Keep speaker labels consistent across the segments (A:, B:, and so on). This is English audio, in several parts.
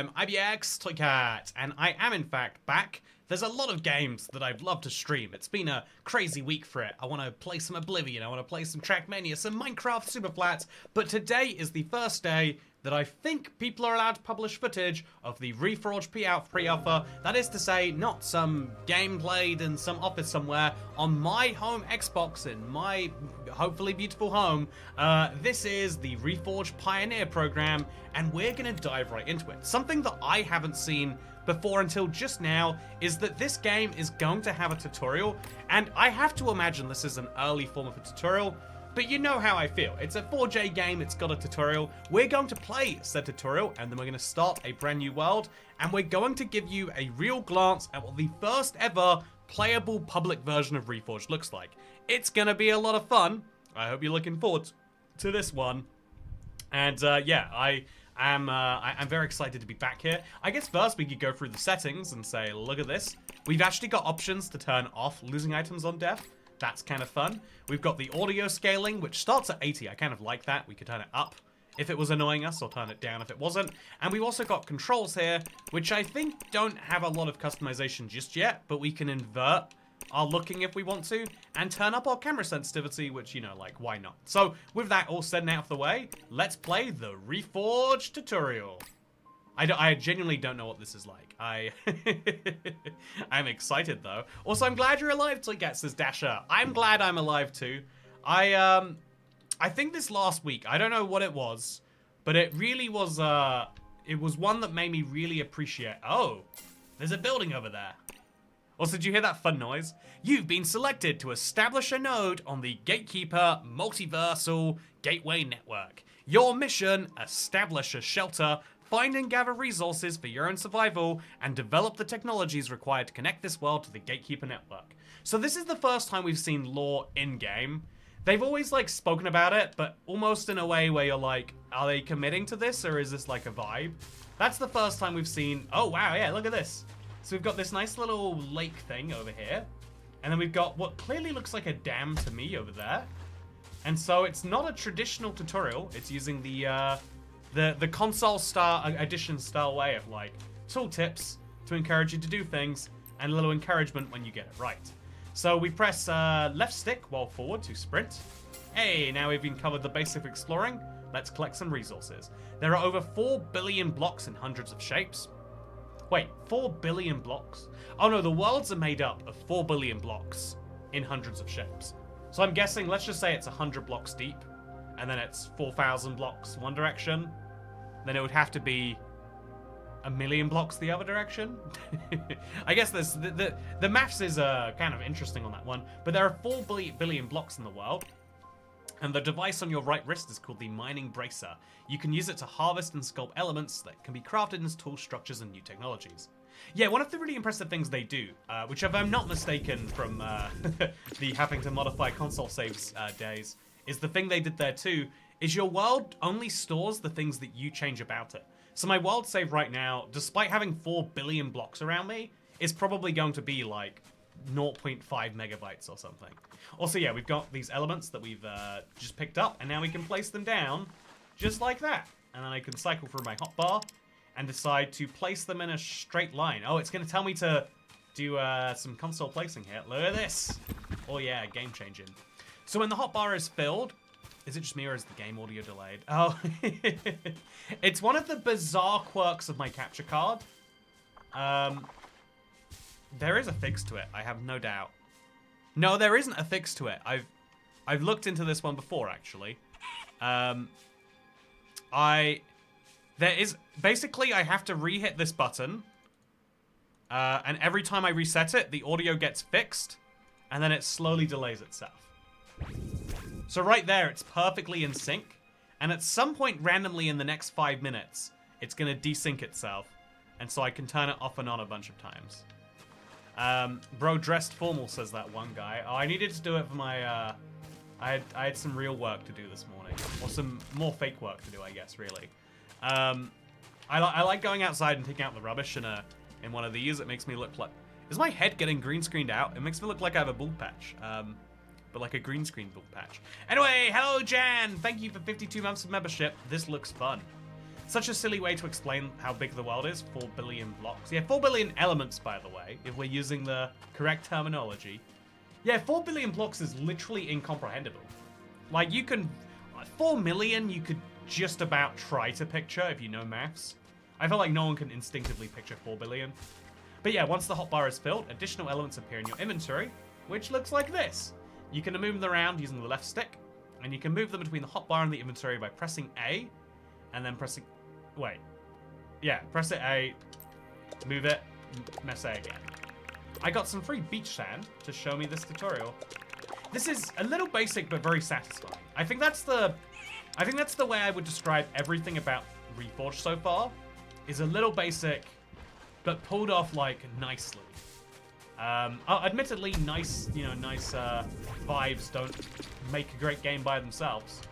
A: I'm IBX Toycat, and I am in fact back. There's a lot of games that I'd love to stream. It's been a crazy week for it. I want to play some Oblivion, I want to play some Trackmania, some Minecraft Superflats, but today is the first day that I think people are allowed to publish footage of the REFORJ pre-alpha. That is to say, not some game played in some office somewhere on my home Xbox in my hopefully beautiful home. This is the REFORJ Pioneer program, and we're gonna dive right into it. Something that I haven't seen before until just now is that this game is going to have a tutorial, and I have to imagine this is an early form of a tutorial. But you know how I feel. It's a 4J game, it's got a tutorial. We're going to play said tutorial, and then we're going to start a brand new world, and we're going to give you a real glance at what the first ever playable public version of REFORJ looks like. It's going to be a lot of fun. I hope you're looking forward to this one. And yeah, I'm very excited to be back here. I guess first we could go through the settings and say, look at this. We've actually got options to turn off losing items on death. That's kind of fun. We've got the audio scaling, which starts at 80. I kind of like that. We could turn it up if it was annoying us, or turn it down if it wasn't. And we've also got controls here, which I think don't have a lot of customization just yet, but we can invert our looking if we want to, and turn up our camera sensitivity, which, you know, like, why not? So, with that all said and out of the way, let's play the REFORJ tutorial. I genuinely don't know what this is like. I'm excited though. Also, I'm glad you're alive, Toycat, says Dasher. I'm glad I'm alive too. I think this last week, I don't know what it was, but it really was, it was one that made me really appreciate. Oh, there's a building over there. Also, did you hear that fun noise? You've been selected to establish a node on the Gatekeeper Multiversal Gateway Network. Your mission, establish a shelter, find and gather resources for your own survival, and develop the technologies required to connect this world to the Gatekeeper network. So this is the first time we've seen lore in-game. They've always, like, spoken about it, but almost in a way where you're like, are they committing to this, or is this like a vibe? That's the first time we've seen... Oh, wow, yeah, look at this. So we've got this nice little lake thing over here, and then we've got what clearly looks like a dam to me over there. And so it's not a traditional tutorial. It's using the console edition style way of, like, tooltips to encourage you to do things, and a little encouragement when you get it right. So we press left stick while forward to sprint. Hey, now we've been covered the basic of exploring. Let's collect some resources. There are over 4 billion blocks in hundreds of shapes. Wait, 4 billion blocks? Oh no, the worlds are made up of 4 billion blocks in hundreds of shapes. So I'm guessing, let's just say it's 100 blocks deep, and then it's 4,000 blocks one direction. Then it would have to be 1,000,000 blocks the other direction. I guess there's the maths is kind of interesting on that one. But there are 4 billion blocks in the world, and the device on your right wrist is called the Mining Bracer. You can use it to harvest and sculpt elements that can be crafted into tool structures and new technologies. Yeah, one of the really impressive things they do, which if I'm not mistaken from the having to modify console saves days, is the thing they did there too, is your world only stores the things that you change about it. So my world save right now, despite having 4 billion blocks around me, is probably going to be like 0.5 megabytes or something. Also, yeah, we've got these elements that we've just picked up, and now we can place them down just like that. And then I can cycle through my hotbar and decide to place them in a straight line. Oh, it's going to tell me to do some console placing here. Look at this. Oh yeah, game changing. So when the hotbar is filled, is it just me or is the game audio delayed? Oh, it's one of the bizarre quirks of my capture card. There is a fix to it, I have no doubt. No, there isn't a fix to it. I've looked into this one before, actually. Basically, I have to re-hit this button. And every time I reset it, the audio gets fixed, and then it slowly delays itself. So right there, it's perfectly in sync, and at some point randomly in the next 5 minutes, it's going to desync itself, and so I can turn it off and on a bunch of times. Bro dressed formal, says that one guy. Oh, I needed to do it for my, I had some real work to do this morning, or some more fake work to do, I guess, really. I like going outside and taking out the rubbish in one of these. It makes me look like... Is my head getting green screened out? It makes me look like I have a bald patch. But like a green screen bald patch. Anyway, hello Jan! Thank you for 52 months of membership. This looks fun. Such a silly way to explain how big the world is. 4 billion blocks. Yeah, 4 billion elements, by the way, if we're using the correct terminology. Yeah, 4 billion blocks is literally incomprehensible. Like, you can... 4 million, you could just about try to picture if you know maths. I feel like no one can instinctively picture 4 billion. But yeah, once the hotbar is filled, additional elements appear in your inventory, which looks like this. You can move them around using the left stick, and you can move them between the hotbar and the inventory by pressing A, and then pressing... Wait. Yeah, press it A, move it, press A again. I got some free beach sand to show me this tutorial. This is a little basic, but very satisfying. I think that's the way I would describe everything about REFORJ so far. Is a little basic, but pulled off like nicely. Admittedly, nice vibes don't make a great game by themselves,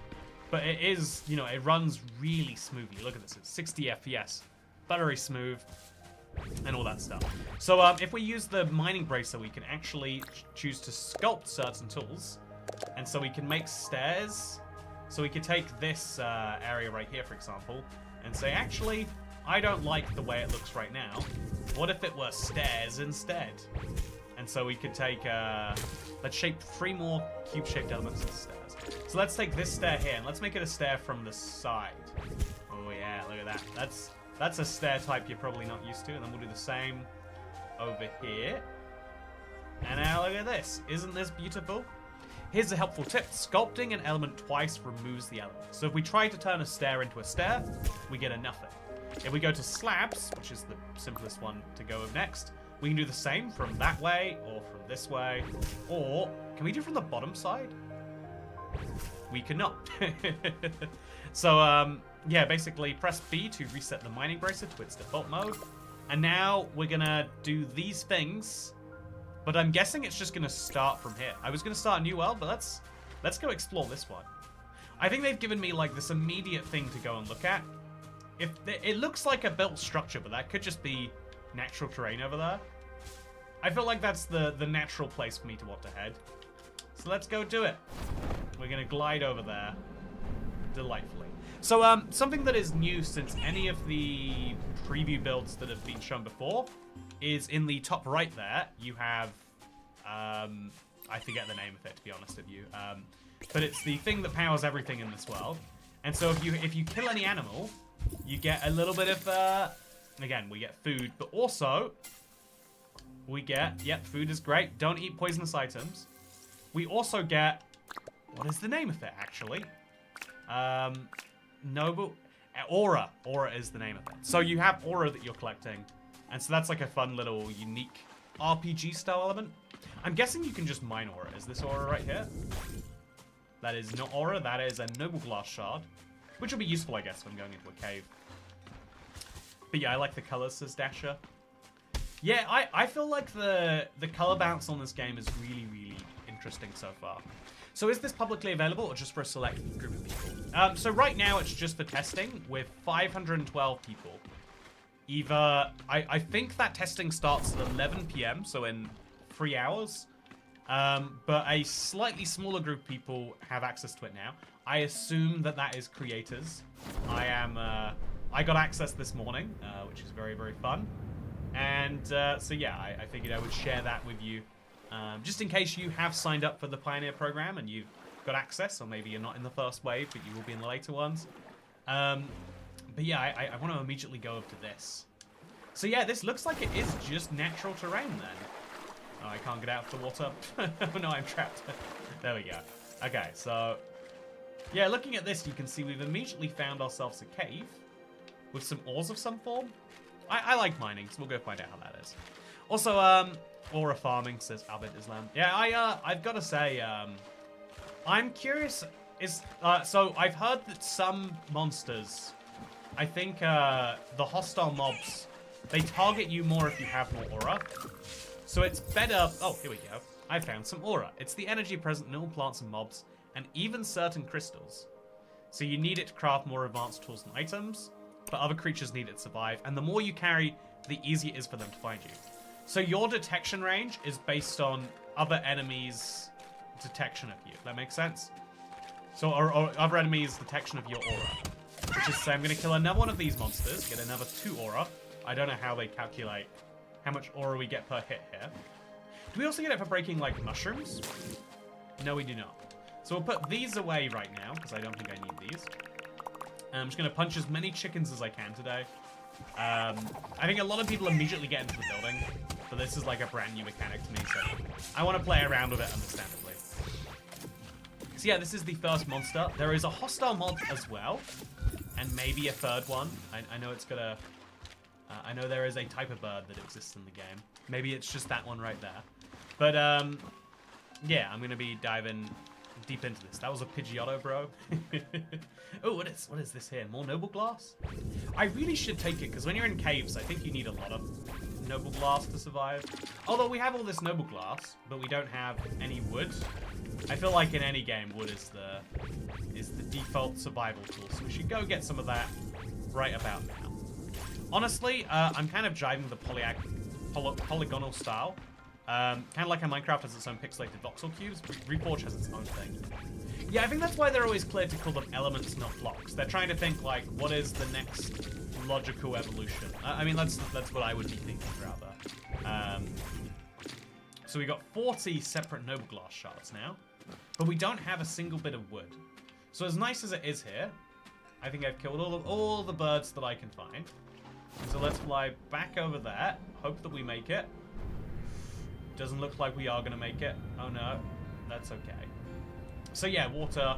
A: but it is, it runs really smoothly. Look at this, it's 60 FPS, buttery smooth, and all that stuff. So if we use the mining bracer, we can actually choose to sculpt certain tools, and so we can make stairs. So we could take this area right here, for example, and say, actually, I don't like the way it looks right now. What if it were stairs instead? And so we could take, let's shape 3 more cube-shaped elements as stairs. So let's take this stair here, and let's make it a stair from the side. Oh yeah, look at that. That's a stair type you're probably not used to, and then we'll do the same over here. And now look at this. Isn't this beautiful? Here's a helpful tip. Sculpting an element twice removes the element. So if we try to turn a stair into a stair, we get a nothing. If we go to slabs, which is the simplest one to go with next, we can do the same from that way, or from this way, or can we do from the bottom side? We cannot. So, yeah, basically press B to reset the mining bracer to its default mode. And now we're gonna do these things, but I'm guessing it's just gonna start from here. I was gonna start a new world, but let's go explore this one. I think they've given me like this immediate thing to go and look at. It looks like a built structure, but that could just be natural terrain over there. I feel like that's the natural place for me to want to head. So let's go do it. We're gonna glide over there delightfully. So something that is new since any of the preview builds that have been shown before is in the top right there, you have, I forget the name of it, to be honest with you, but it's the thing that powers everything in this world. And so if you kill any animal, you get a little bit of, again, we get food, but also we get, yep, food is great. Don't eat poisonous items. We also get, what is the name of it, actually? Noble, aura. Aura is the name of it. So you have aura that you're collecting. And so that's like a fun little unique RPG style element. I'm guessing you can just mine aura. Is this aura right here? That is not aura, that is a noble glass shard. Which will be useful, I guess, when going into a cave. But yeah, I like the colors, says Dasher. Yeah, I feel like the color balance on this game is really, really interesting so far. So is this publicly available or just for a select group of people? So right now it's just for testing with 512 people. Either, I think that testing starts at 11 PM, so in 3 hours. But a slightly smaller group of people have access to it now. I assume that is creators. I got access this morning, which is very, very fun. And so yeah, I figured I would share that with you. Just in case you have signed up for the Pioneer program and you've got access, or maybe you're not in the first wave, but you will be in the later ones. But yeah, I want to immediately go over to this. So yeah, this looks like it is just natural terrain then. Oh, I can't get out of the water. Oh no, I'm trapped. There we go. Okay, so yeah, looking at this, you can see we've immediately found ourselves a cave with some ores of some form. I like mining, so we'll go find out how that is. Also, aura farming, says Abed Islam. Yeah, I've got to say, I'm curious. So I've heard that some monsters, I think the hostile mobs, they target you more if you have more aura. So it's better. Oh, here we go. I found some aura. It's the energy present in all plants and mobs, and even certain crystals. So you need it to craft more advanced tools and items, but other creatures need it to survive. And the more you carry, the easier it is for them to find you. So your detection range is based on other enemies' detection of you. That makes sense? So, or other enemies' detection of your aura. which is to say I'm going to kill another one of these monsters, get another 2 aura. I don't know how they calculate how much aura we get per hit here. Do we also get it for breaking, like, mushrooms? No, we do not. So we'll put these away right now, because I don't think I need these. And I'm just going to punch as many chickens as I can today. I think a lot of people immediately get into the building, but this is like a brand new mechanic to me, so I want to play around with it, understandably. So yeah, this is the first monster. There is a hostile mod as well, and maybe a third one. I know it's gonna... I know there is a type of bird that exists in the game. Maybe it's just that one right there. But, yeah, I'm gonna be diving deep into this. That was a Pidgeotto, bro. Oh, what is this here? More noble glass? I really should take it, because when you're in caves, I think you need a lot of noble glass to survive. Although we have all this noble glass, but we don't have any wood. I feel like in any game, wood is the default survival tool, so we should go get some of that right about now. Honestly, I'm kind of jiving with the polygonal style. Kind of like how Minecraft has its own pixelated voxel cubes, REFORJ has its own thing. Yeah, I think that's why they're always clear to call them elements, not blocks. They're trying to think, like, what is the next logical evolution? I mean, that's what I would be thinking, rather. So we got 40 separate noble glass shards now, but we don't have a single bit of wood. So as nice as it is here, I think I've killed all the birds that I can find. So let's fly back over there, hope that we make it. Doesn't look like we are going to make it. Oh no, that's okay. So yeah, water,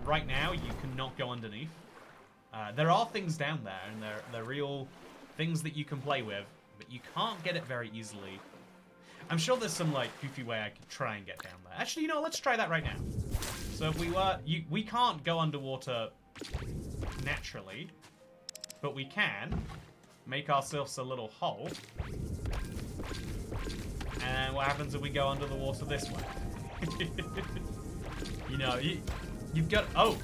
A: right now, you cannot go underneath. There are things down there, and they're real things that you can play with, but you can't get it very easily. I'm sure there's some, like, goofy way I could try and get down there. Actually, you know, let's try that right now. So if we were... we can't go underwater naturally, but we can make ourselves a little hole. And what happens if we go under the water this way? You know, you've got... Oh!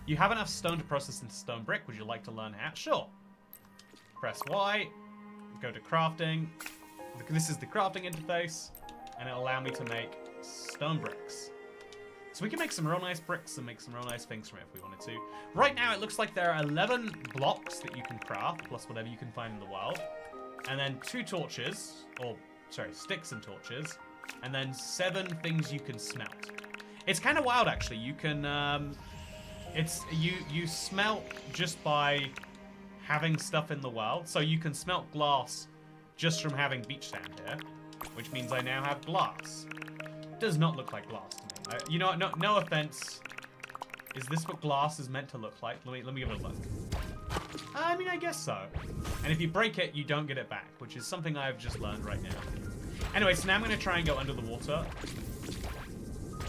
A: You have enough stone to process into stone brick. Would you like to learn how? Sure. Press Y. Go to crafting. This is the crafting interface. And it'll allow me to make stone bricks. So we can make some real nice bricks and make some real nice things from it if we wanted to. Right now, it looks like there are 11 blocks that you can craft, plus whatever you can find in the world. And then 2 torches, or... sorry, sticks and torches, and then 7 things you can smelt. It's kind of wild, actually. You can, you smelt just by having stuff in the world. So you can smelt glass just from having beach sand here, which means I now have glass. Does not look like glass to me. You know what? No offense. Is this what glass is meant to look like? Let me give it a look. I mean, I guess so. And if you break it, you don't get it back, which is something I've just learned right now. Anyway, so now I'm going to try and go under the water.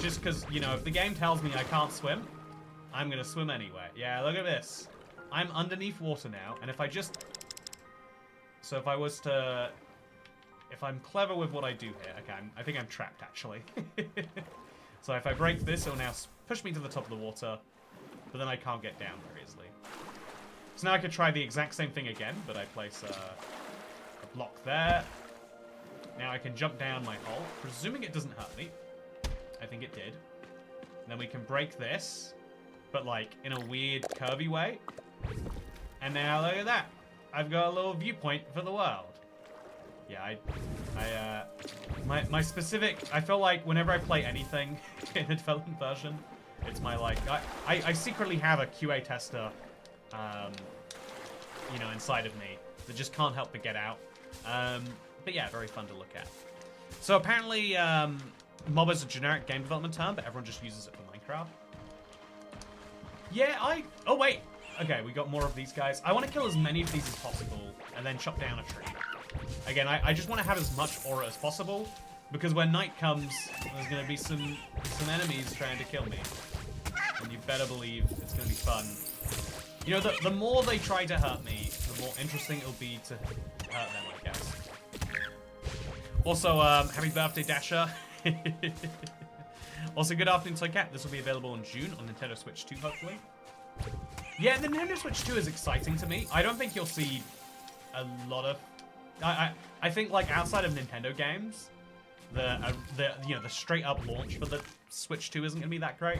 A: Just because, you know, if the game tells me I can't swim, I'm going to swim anyway. Yeah, look at this. I'm underneath water now, and if I just... So if I was to... If I'm clever with what I do here... Okay, I think I'm trapped, actually. So if I break this, it'll now push me to the top of the water, but then I can't get down very easily. So now I could try the exact same thing again, but I place a block there. Now I can jump down my hole, presuming it doesn't hurt me. I think it did. And then we can break this, but like in a weird curvy way. And now look at that. I've got a little viewpoint for the world. Yeah, my specific... I feel like whenever I play anything in a development version, it's my, like... I secretly have a QA tester, you know, inside of me that just can't help but get out. But yeah, very fun to look at. So apparently, mob is a generic game development term, but everyone just uses it for Minecraft. Yeah, oh, wait. Okay, we got more of these guys. I want to kill as many of these as possible, and then chop down a tree. Again, I just want to have as much aura as possible, because when night comes, there's going to be some enemies trying to kill me. And you better believe it's going to be fun. You know, the more they try to hurt me, the more interesting it'll be to hurt them, I guess. Also, happy birthday, Dasher. Also, good afternoon, Toy Cat. This will be available in June on Nintendo Switch 2, hopefully. Yeah, the Nintendo Switch 2 is exciting to me. I don't think you'll see a lot of... I think, like, outside of Nintendo games, the straight-up launch for the Switch 2 isn't going to be that great.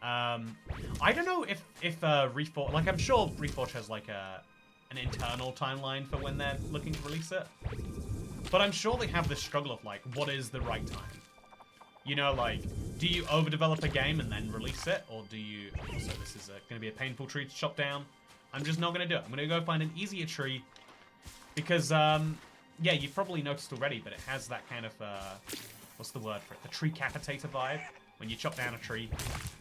A: I don't know if REFORJ, like I'm sure REFORJ has like an internal timeline for when they're looking to release it. But I'm sure they have this struggle of like, what is the right time? You know, like, do you overdevelop a game and then release it? Or do you... Also, this is going to be a painful tree to chop down. I'm just not going to do it. I'm going to go find an easier tree. Because, yeah, you've probably noticed already, but it has that kind of, what's the word for it? The tree capitator vibe. When you chop down a tree,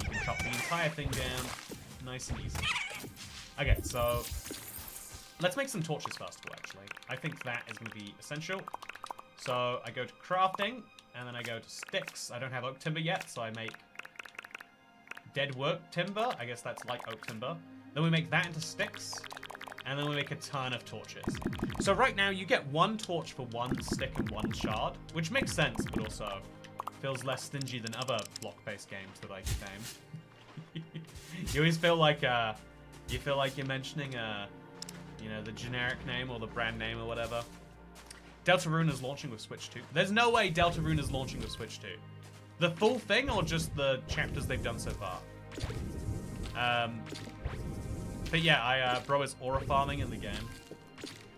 A: you can chop the entire thing down nice and easy. Okay, so let's make some torches first of all, actually. I think that is going to be essential. So I go to crafting, and then I go to sticks. I don't have oak timber yet, so I make dead work timber. I guess that's like oak timber. Then we make that into sticks, and then we make a ton of torches. So right now, you get 1 torch for 1 stick and 1 shard, which makes sense, but also feels less stingy than other block-based games that I can name. You always feel like you're mentioning you know, the generic name or the brand name or whatever. Deltarune is launching with Switch 2. There's no way Deltarune is launching with Switch 2. The full thing or just the chapters they've done so far? But yeah, bro is aura farming in the game.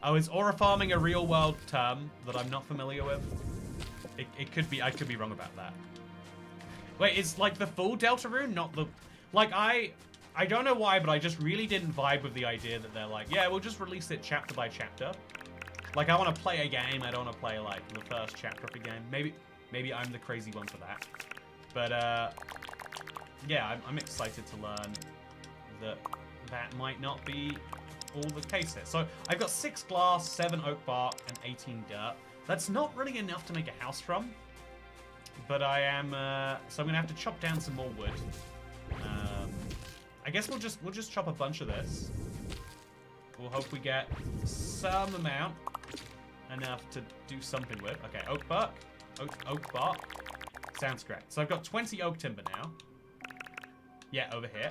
A: Oh, is aura farming a real world term that I'm not familiar with? It could be, I could be wrong about that. Wait, it's like the full Deltarune, not the... Like, I don't know why, but I just really didn't vibe with the idea that they're like, yeah, we'll just release it chapter by chapter. Like, I want to play a game, I don't want to play, like, the first chapter of a game. Maybe I'm the crazy one for that. But, yeah, I'm excited to learn that that might not be all the case here. So, I've got 6 glass, 7 oak bark, and 18 dirt. That's not really enough to make a house from. But I am, so I'm going to have to chop down some more wood. I guess we'll just chop a bunch of this. We'll hope we get some amount. Enough to do something with. Okay, oak bark. Oak bark. Sounds great. So I've got 20 oak timber now. Yeah, over here.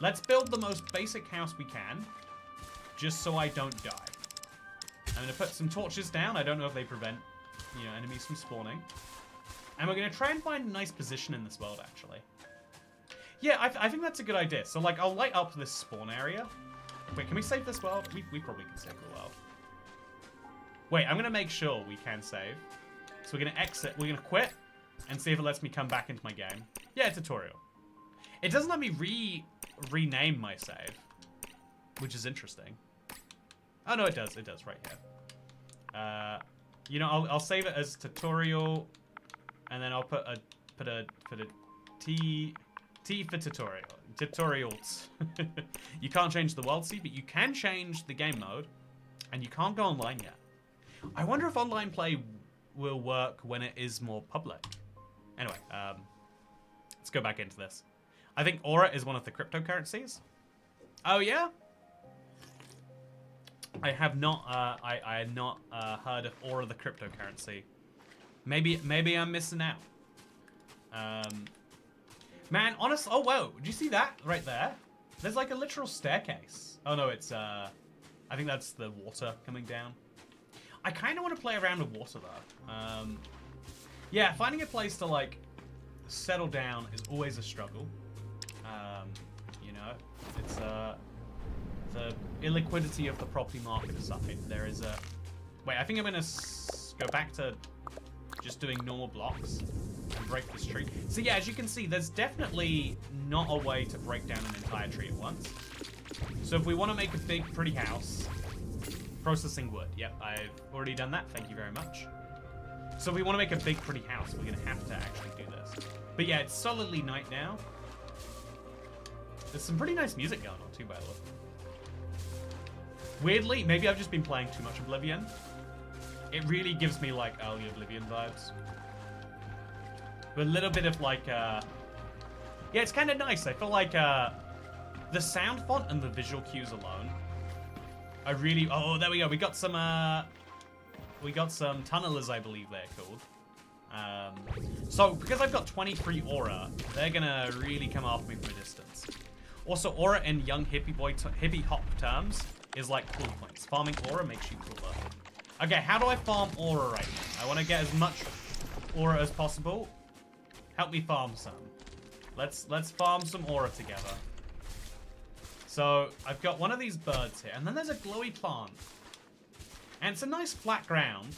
A: Let's build the most basic house we can. Just so I don't die. I'm going to put some torches down. I don't know if they prevent, you know, enemies from spawning. And we're going to try and find a nice position in this world, actually. Yeah, I think that's a good idea. So, like, I'll light up this spawn area. Wait, can we save this world? We probably can save the world. Wait, I'm going to make sure we can save. So we're going to exit. We're going to quit and see if it lets me come back into my game. Yeah, tutorial. It doesn't let me rename my save, which is interesting. Oh, no, it does. It does right here. You know, I'll save it as tutorial, and then I'll put a T for tutorial. Tutorials. You can't change the world seed, but you can change the game mode, and you can't go online yet. I wonder if online play will work when it is more public. Anyway, let's go back into this. I think Aura is one of the cryptocurrencies. Oh yeah? I have not. I had not heard of Aura the cryptocurrency. Maybe I'm missing out. Man, honestly, oh whoa! Did you see that right there? There's like a literal staircase. Oh no, it's I think that's the water coming down. I kind of want to play around with water though. Yeah, finding a place to like settle down is always a struggle. You know, it's the illiquidity of the property market aside. There is a wait. I think I'm gonna go back to just doing normal blocks and break this tree. So yeah, as you can see, there's definitely not a way to break down an entire tree at once. So if we want to make a big, pretty house, processing wood. Yep, I've already done that. Thank you very much. So if we want to make a big, pretty house, we're going to have to actually do this. But yeah, it's solidly night now. There's some pretty nice music going on too, by the way. Weirdly, maybe I've just been playing too much Oblivion. It really gives me like early Oblivion vibes. With a little bit of like, yeah, it's kind of nice. I feel like the sound font and the visual cues alone. I really, oh, there we go. We got some tunnelers, I believe they're called. So because I've got 23 aura, they're gonna really come after me from a distance. Also, aura in young hippie hop terms is like cool points. Farming aura makes you cooler. Okay, how do I farm aura right now? I want to get as much aura as possible. Help me farm some. Let's farm some aura together. So I've got one of these birds here, and then there's a glowy plant. And it's a nice flat ground.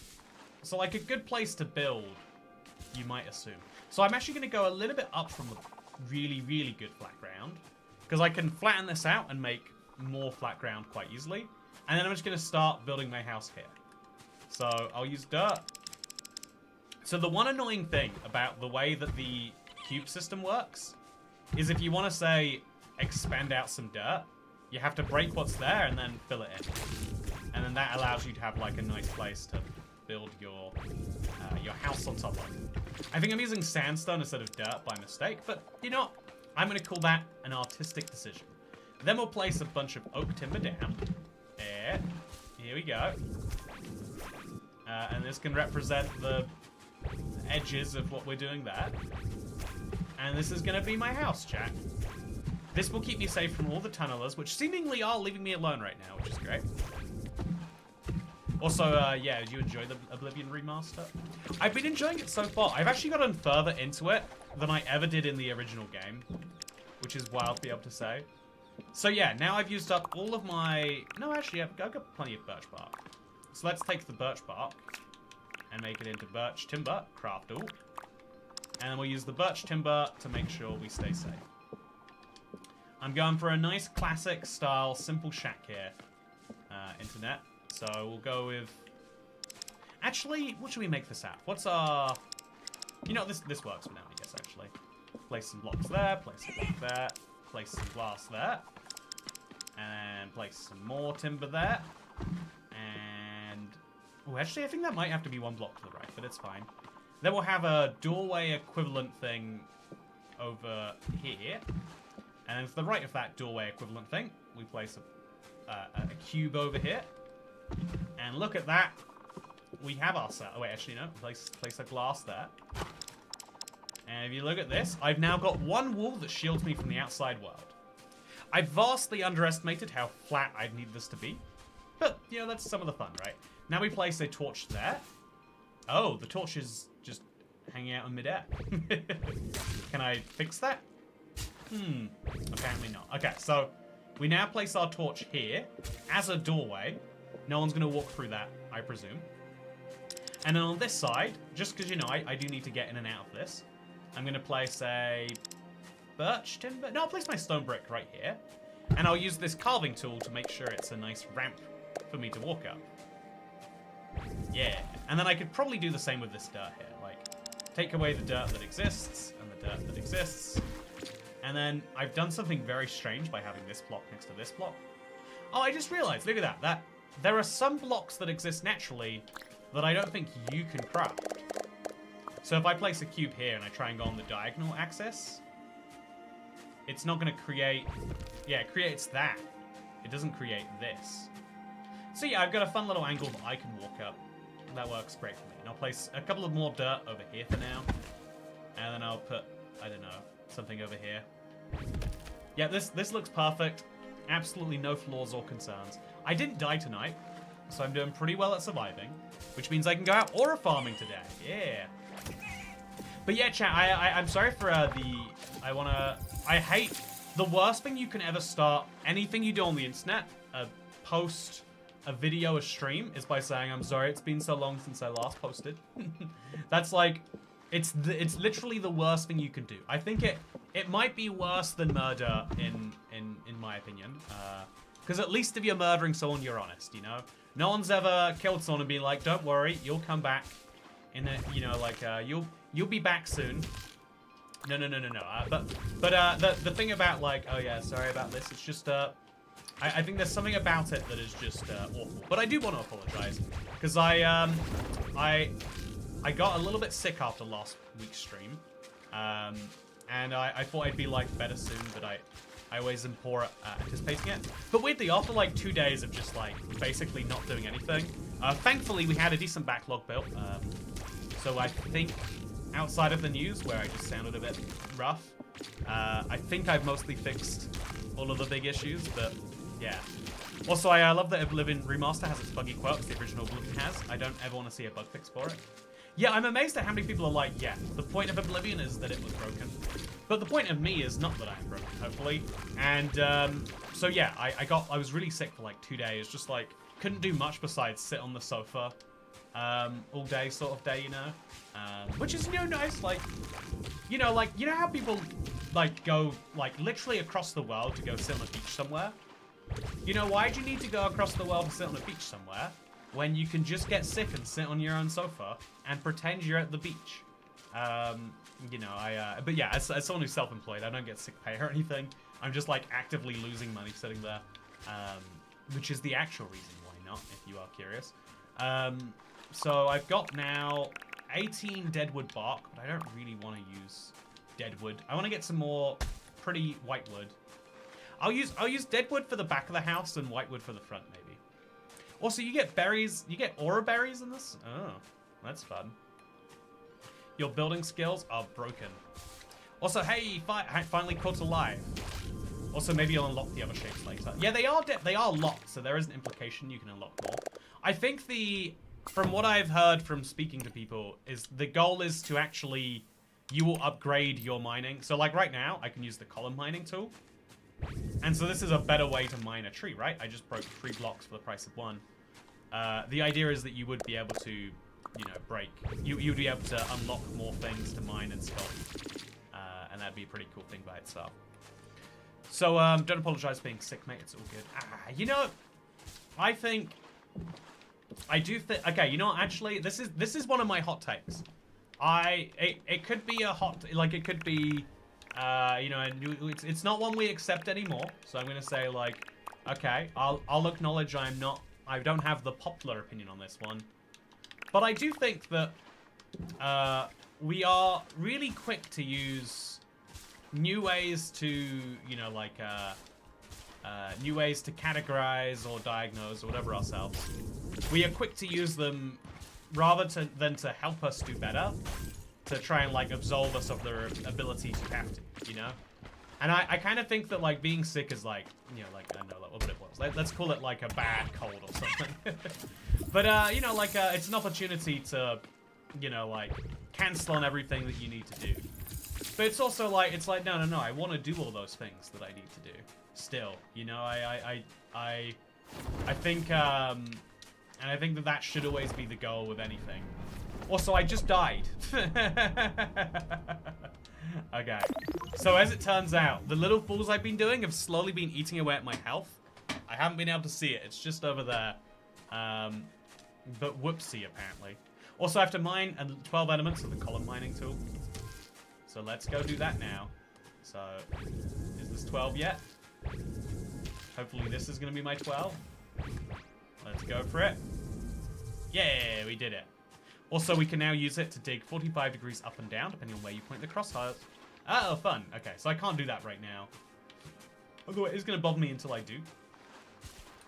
A: So like a good place to build, you might assume. So I'm actually going to go a little bit up from the really, really good flat ground. Because I can flatten this out and make more flat ground quite easily. And then I'm just going to start building my house here. So I'll use dirt. So the one annoying thing about the way that the cube system works is if you want to, say, expand out some dirt, you have to break what's there and then fill it in. And then that allows you to have like a nice place to build your house on top of. I think I'm using sandstone instead of dirt by mistake, but you know what? I'm going to call that an artistic decision. Then we'll place a bunch of oak timber down. There. Here we go. And this can represent the edges of what we're doing there. And this is going to be my house, chat. This will keep me safe from all the tunnelers, which seemingly are leaving me alone right now, which is great. Also, yeah, did you enjoy the Oblivion remaster? I've been enjoying it so far. I've actually gotten further into it than I ever did in the original game, which is wild to be able to say. So yeah, now I've used up all of my... No, actually, I've got plenty of birch bark. So let's take the birch bark and make it into birch timber, craft all. And then we'll use the birch timber to make sure we stay safe. I'm going for a nice classic style, simple shack here, internet. So we'll go with... Actually, what should we make this out? What's our... You know, this works for now, I guess, actually. Place some blocks there, place a block there, place some glass there. And place some more timber there. And... Oh, actually, I think that might have to be one block to the right, but it's fine. Then we'll have a doorway equivalent thing over here. And then to the right of that doorway equivalent thing, we place a cube over here. And look at that. We have ourselves... Oh, wait, actually, no. Place a glass there. And if you look at this, I've now got one wall that shields me from the outside world. I vastly underestimated how flat I'd need this to be. But, you know, that's some of the fun, right? Now we place a torch there. Oh, the torch is just hanging out in midair. Can I fix that? Apparently not. Okay, so we now place our torch here as a doorway. No one's going to walk through that, I presume. And then on this side, just because, you know, I do need to get in and out of this, I'm going to place a birch timber. No, I'll place my stone brick right here. And I'll use this carving tool to make sure it's a nice ramp for me to walk up. Yeah. And then I could probably do the same with this dirt here. Like, take away the dirt that exists and the dirt that exists. And then I've done something very strange by having this block next to this block. Oh, I just realized, look at that. There are some blocks that exist naturally that I don't think you can craft. So if I place a cube here and I try and go on the diagonal axis, it's not going to create... Yeah, it creates that. It doesn't create this. So yeah, I've got a fun little angle that I can walk up. That works great for me. And I'll place a couple of more dirt over here for now. And then I'll put, I don't know, something over here. Yeah, this looks perfect. Absolutely no flaws or concerns. I didn't die tonight, so I'm doing pretty well at surviving, which means I can go out aura farming today. Yeah. But yeah, chat, I'm sorry for I hate the worst thing you can ever start anything you do on the internet, post a video, a stream, is by saying, I'm sorry, it's been so long since I last posted. That's like, it's literally the worst thing you can do. I think it might be worse than murder in my opinion. Because at least if you're murdering someone, you're honest, you know? No one's ever killed someone and been like, don't worry, you'll come back. In a, you know, like, you'll be back soon. No. But the thing about, like, oh yeah, sorry about this, it's just, I think there's something about it that is just awful. But I do want to apologize. Because I got a little bit sick after last week's stream. And I thought I'd be, like, better soon, but I always am poor at anticipating it. But weirdly, after, like, 2 days of just, like, basically not doing anything, thankfully we had a decent backlog built. So I think, outside of the news, where I just sounded a bit rough, I think I've mostly fixed all of the big issues, but yeah. Also, I love that Oblivion Remaster has its buggy quirks the original Oblivion has. I don't ever want to see a bug fix for it. Yeah, I'm amazed at how many people are like, yeah, the point of Oblivion is that it was broken. But the point of me is not that I'm broken, hopefully. And so yeah, I was really sick for like 2 days, just like couldn't do much besides sit on the sofa all day sort of day, you know? Which is, you know, nice, like, you know how people like go like literally across the world to go sit on a beach somewhere? You know, why do you need to go across the world to sit on a beach somewhere when you can just get sick and sit on your own sofa and pretend you're at the beach? You know, but yeah, as someone who's self-employed, I don't get sick pay or anything. I'm just like actively losing money sitting there, which is the actual reason why not, if you are curious. So I've got now 18 deadwood bark, but I don't really want to use deadwood. I want to get some more pretty whitewood. I'll use deadwood for the back of the house and whitewood for the front, maybe. Also, you get berries. You get aura berries in this. Oh, that's fun. Your building skills are broken. Also, hey, finally caught alive. Also, maybe you'll unlock the other shapes later. Yeah, they are locked, so there is an implication you can unlock more. I think from what I've heard from speaking to people, is the goal is to actually, you will upgrade your mining. So like right now, I can use the column mining tool. And so this is a better way to mine a tree, right? I just broke 3 blocks for the price of 1. The idea is that you would be able to, you know, you'd be able to unlock more things to mine and sculpt. And that'd be a pretty cool thing by itself. So, don't apologize for being sick, mate. It's all good. You know, I do think, okay, you know what, actually, this is one of my hot takes. It could be a hot, like, it could be, you know, it's not one we accept anymore. So I'm gonna say, like, okay, I'll acknowledge I don't have the popular opinion on this one. But I do think that we are really quick to use new ways to, you know, like, new ways to categorize or diagnose or whatever ourselves. We are quick to use them rather than to help us do better, to try and, like, absolve us of their ability to have to, you know? And I kind of think that, like, being sick is, like, you know, like, I don't know what it was. Let's call it, like, a bad cold or something. But, you know, like, it's an opportunity to, you know, like, cancel on everything that you need to do. But it's also, like, no, I want to do all those things that I need to do. Still, you know, I think, and I think that should always be the goal with anything. Also, I just died. Okay. So as it turns out, the little falls I've been doing have slowly been eating away at my health. I haven't been able to see it. It's just over there. But whoopsie, apparently. Also, I have to mine 12 elements of the column mining tool. So let's go do that now. So, is this 12 yet? Hopefully this is going to be my 12. Let's go for it. Yeah, we did it. Also, we can now use it to dig 45 degrees up and down, depending on where you point the crosshairs. Oh, fun. Okay, so I can't do that right now. Although it is going to bother me until I do.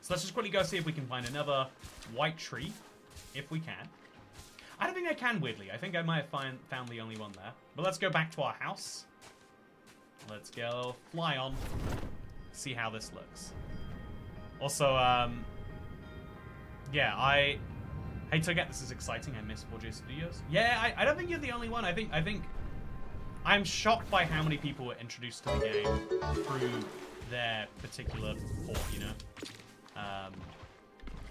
A: So let's just quickly go see if we can find another white tree, if we can. I don't think I can, weirdly. I think I might have found the only one there. But let's go back to our house. Let's go fly on. See how this looks. Also, yeah, I to get this is exciting. I miss 4J Studios. Yeah, I don't think you're the only one. I think I'm shocked by how many people were introduced to the game through their particular port, you know.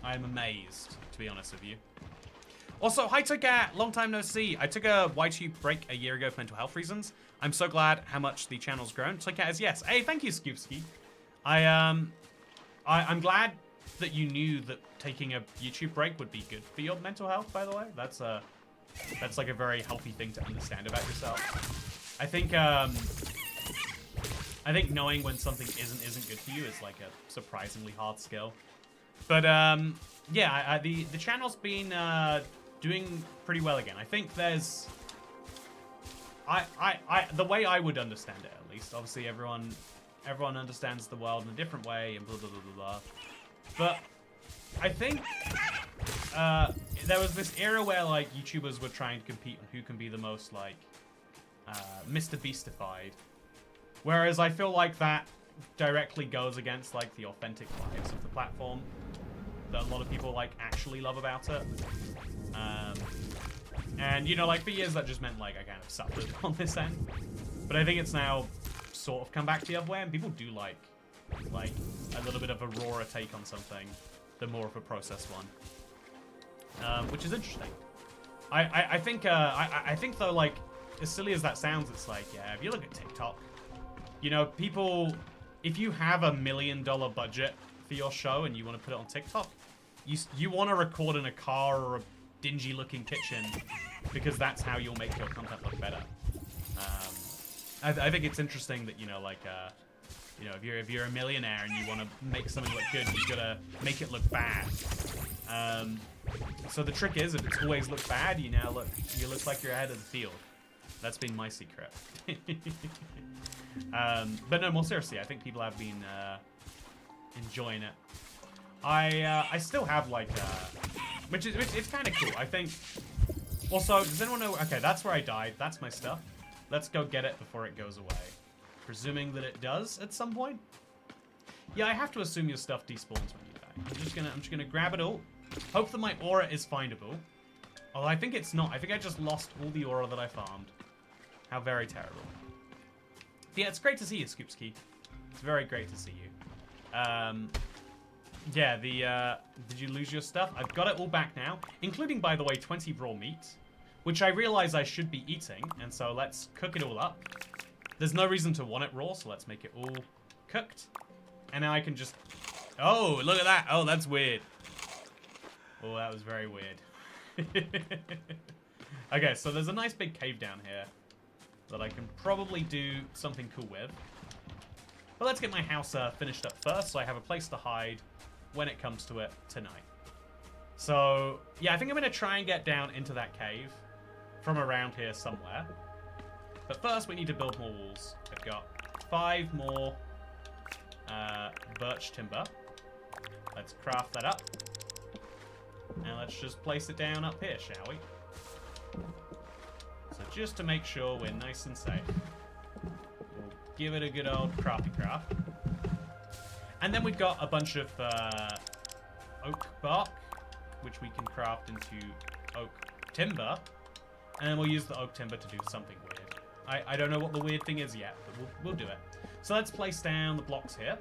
A: I'm amazed, to be honest with you. Also, hi Togat, long time no see. I took a YTube break a year ago for mental health reasons. I'm so glad how much the channel's grown. Togat is yes. Hey, thank you, Scoopski. I'm glad that you knew that taking a YouTube break would be good for your mental health, by the way. That's like a very healthy thing to understand about yourself. I think knowing when something isn't good for you is like a surprisingly hard skill. But yeah, the channel's been doing pretty well again. I think there's the way I would understand it, at least. Obviously everyone understands the world in a different way and blah blah blah blah blah. But I think there was this era where like YouTubers were trying to compete on who can be the most like Mr. Beastified, whereas I feel like that directly goes against like the authentic vibes of the platform that a lot of people like actually love about it. And, you know, like, for years that just meant, like, I kind of suffered on this end. But I think it's now sort of come back the other way, and people do like a little bit of a rawer take on something than more of a processed one. Which is interesting. I think though, like, as silly as that sounds, it's like, yeah, if you look at TikTok, you know, people, if you have $1 million budget for your show and you want to put it on TikTok, you want to record in a car or a dingy looking kitchen because that's how you'll make your content look better. I think it's interesting that, you know, like, you know, if you're a millionaire and you want to make something look good, you gotta make it look bad. So the trick is, if it's always look bad, you look like you're ahead of the field. That's been my secret. But no, more seriously, I think people have been enjoying it. I still have like, which it's kind of cool. I think. Also, does anyone know? Okay, that's where I died. That's my stuff. Let's go get it before it goes away. Presuming that it does at some point. Yeah, I have to assume your stuff despawns when you die. I'm just gonna grab it all. Hope that my aura is findable. Although I think it's not. I think I just lost all the aura that I farmed. How very terrible. Yeah, it's great to see you, Scoopski. It's very great to see you. Yeah, did you lose your stuff? I've got it all back now, including, by the way, 20 raw meat, which I realize I should be eating, and so let's cook it all up. There's no reason to want it raw, so let's make it all cooked. And now I can just... Oh, look at that. Oh, that's weird. Oh, that was very weird. Okay, so there's a nice big cave down here that I can probably do something cool with. But let's get my house finished up first, so I have a place to hide when it comes to it tonight. So, yeah, I think I'm going to try and get down into that cave from around here somewhere. But first, we need to build more walls. I've got 5 more birch timber. Let's craft that up. And let's just place it down up here, shall we? So just to make sure we're nice and safe, we'll give it a good old crafty craft. And then we've got a bunch of oak bark, which we can craft into oak timber. And then we'll use the oak timber to do something weird. I don't know what the weird thing is yet, but we'll do it. So let's place down the blocks here.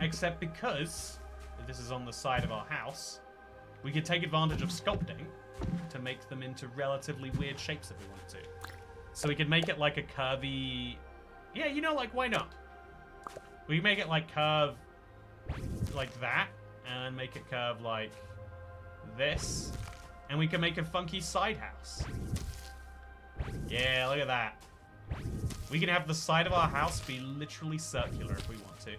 A: Except because this is on the side of our house, we could take advantage of sculpting to make them into relatively weird shapes if we wanted to. So we could make it like a curvy... Yeah, you know, like, why not? We can make it like curve like that, and make it curve like this. And we can make a funky side house. Yeah, look at that. We can have the side of our house be literally circular if we want to.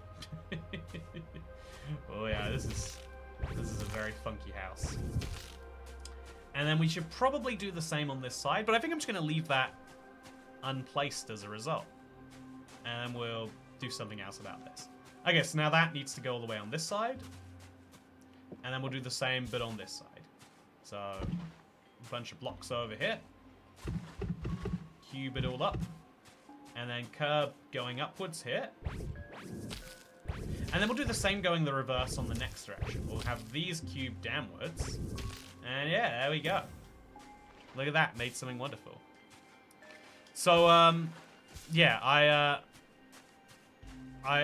A: Oh yeah, this is a very funky house. And then we should probably do the same on this side, but I think I'm just going to leave that unplaced as a result. And we'll do something else about this. Okay, so now that needs to go all the way on this side. And then we'll do the same, but on this side. So, a bunch of blocks over here. Cube it all up. And then curve going upwards here. And then we'll do the same going the reverse on the next direction. We'll have these cubed downwards. And yeah, there we go. Look at that, made something wonderful. So, yeah,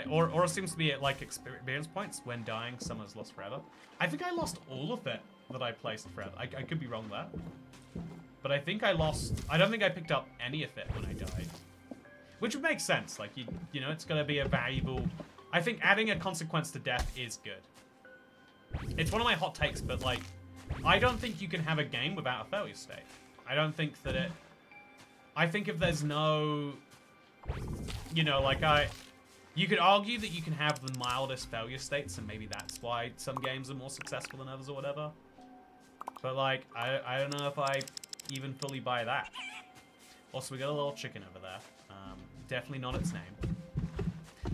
A: Aura seems to be at, like, experience points when dying, summer's lost forever. I think I lost all of it that I placed forever. I could be wrong there. But I think I don't think I picked up any of it when I died. Which would make sense. Like, you know, it's going to be a valuable... I think adding a consequence to death is good. It's one of my hot takes, but, like, I don't think you can have a game without a failure state. I don't think that it... I think if there's no... You know, like, you could argue that you can have the mildest failure states, and maybe that's why some games are more successful than others or whatever. But, like, I don't know if I even fully buy that. Also, we got a little chicken over there. Definitely not its name.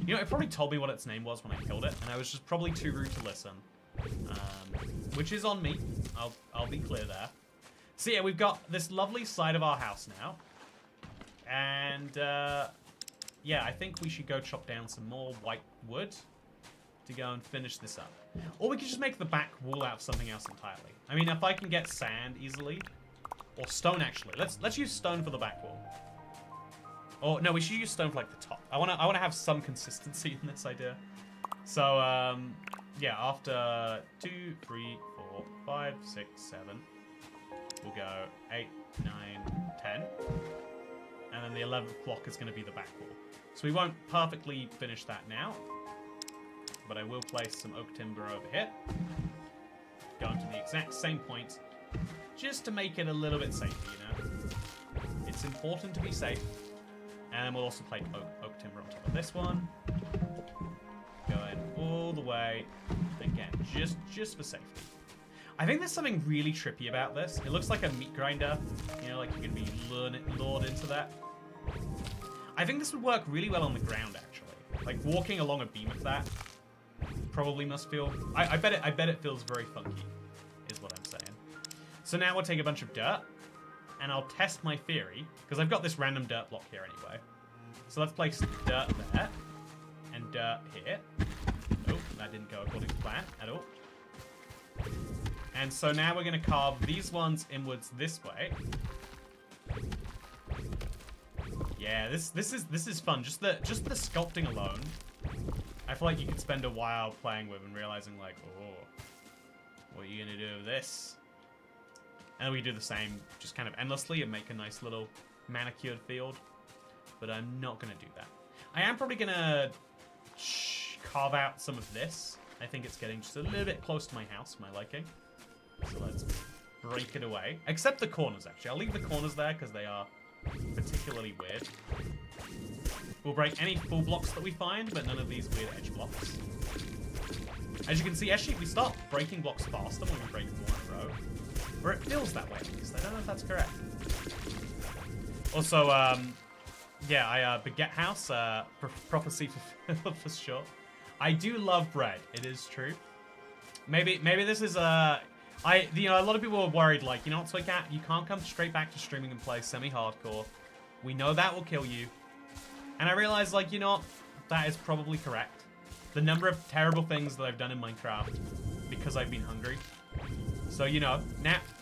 A: You know, it probably told me what its name was when I killed it, and I was just probably too rude to listen. Which is on me. I'll be clear there. So yeah, we've got this lovely side of our house now. And, yeah, I think we should go chop down some more white wood to go and finish this up. Or we could just make the back wall out of something else entirely. I mean, if I can get sand easily, Or stone, actually. Let's use stone for the back wall. Or, no, we should use stone for, like, the top. I wanna have some consistency in this idea. So, yeah, after 2, 3, 4, 5, 6, 7, we'll go 8, 9, 10. And then the 11th block is going to be the back wall. So we won't perfectly finish that now. But I will place some oak timber over here. Going to the exact same point. Just to make it a little bit safer, you know. It's important to be safe. And we'll also place oak timber on top of this one. Going all the way. Again, just for safety. I think there's something really trippy about this. It looks like a meat grinder. You know, like you can be lured into that. I think this would work really well on the ground, actually. Like walking along a beam of that probably must feel... I bet it feels very funky, is what I'm saying. So now we'll take a bunch of dirt, and I'll test my theory, because I've got this random dirt block here anyway. So let's place dirt there, and dirt here. Nope, that didn't go according to plan at all. And so now we're going to carve these ones inwards this way. Yeah, this is fun. Just the sculpting alone, I feel like you could spend a while playing with and realizing like, oh, what are you gonna do with this? And we do the same, just kind of endlessly, and make a nice little manicured field. But I'm not gonna do that. I am probably gonna carve out some of this. I think it's getting just a little bit close to my house, my liking. So let's break it away. Except the corners, actually. I'll leave the corners there because they are particularly weird. We'll break any full blocks that we find, but none of these weird edge blocks. As you can see, actually, we start breaking blocks faster when we break more in a row. Or it feels that way, at least. I don't know if that's correct. Also, yeah, Baguette House, prophecy for sure. I do love bread. It is true. Maybe this is you know, a lot of people are worried, like, you know what, Toycat, you can't come straight back to streaming and play semi-hardcore. We know that will kill you. And I realize, like, you know what, that is probably correct. The number of terrible things that I've done in Minecraft because I've been hungry. So, you know,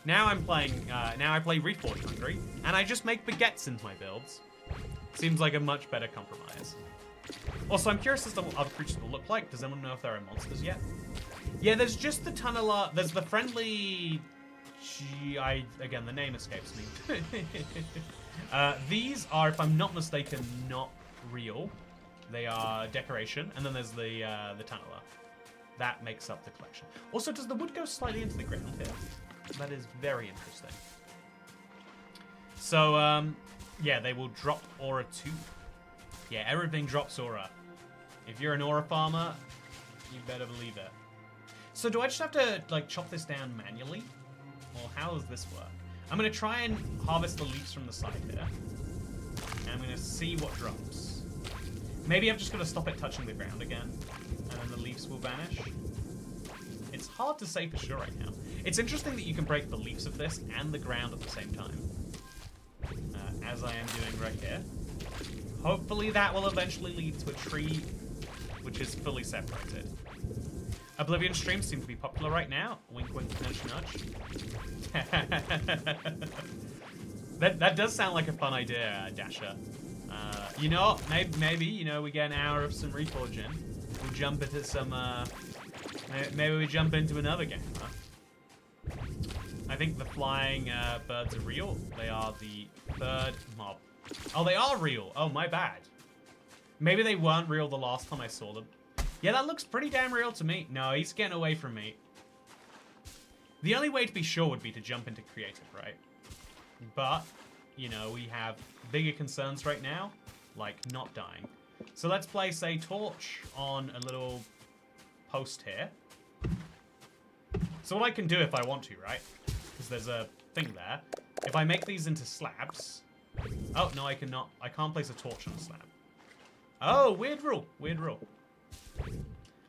A: now I'm playing, now I play REFORJ hungry, and I just make baguettes into my builds. Seems like a much better compromise. Also, I'm curious as to what other creatures will look like. Does anyone know if there are monsters yet? Yeah, there's just the tunneler. There's the friendly... Again, the name escapes me. These are, if I'm not mistaken, not real. They are decoration. And then there's the tunneler. That makes up the collection. Also, does the wood go slightly into the ground here? That is very interesting. So, yeah, they will drop aura too. Yeah, everything drops aura. If you're an aura farmer, you better believe it. So do I just have to, like, chop this down manually? Or how does this work? I'm going to try and harvest the leaves from the side here. And I'm going to see what drops. Maybe I'm just going to stop it touching the ground again. And then the leaves will vanish. It's hard to say for sure right now. It's interesting that you can break the leaves of this and the ground at the same time. As I am doing right here. Hopefully that will eventually lead to a tree which is fully separated. Oblivion streams seem to be popular right now. Wink, wink, nudge, nudge. that does sound like a fun idea, Dasher. You know, maybe, you know, we get an hour of some REFORJ in. We jump into some, maybe we jump into another game, huh? I think the flying birds are real. They are the third mob. Oh, they are real. Oh, my bad. Maybe they weren't real the last time I saw them. Yeah, that looks pretty damn real to me. No, he's getting away from me. The only way to be sure would be to jump into creative, right? But, you know, we have bigger concerns right now, like not dying. So let's place a torch on a little post here. So what I can do if I want to, right? Because there's a thing there. If I make these into slabs... Oh, no, I cannot. I can't place a torch on a slab. Oh, weird rule. Weird rule.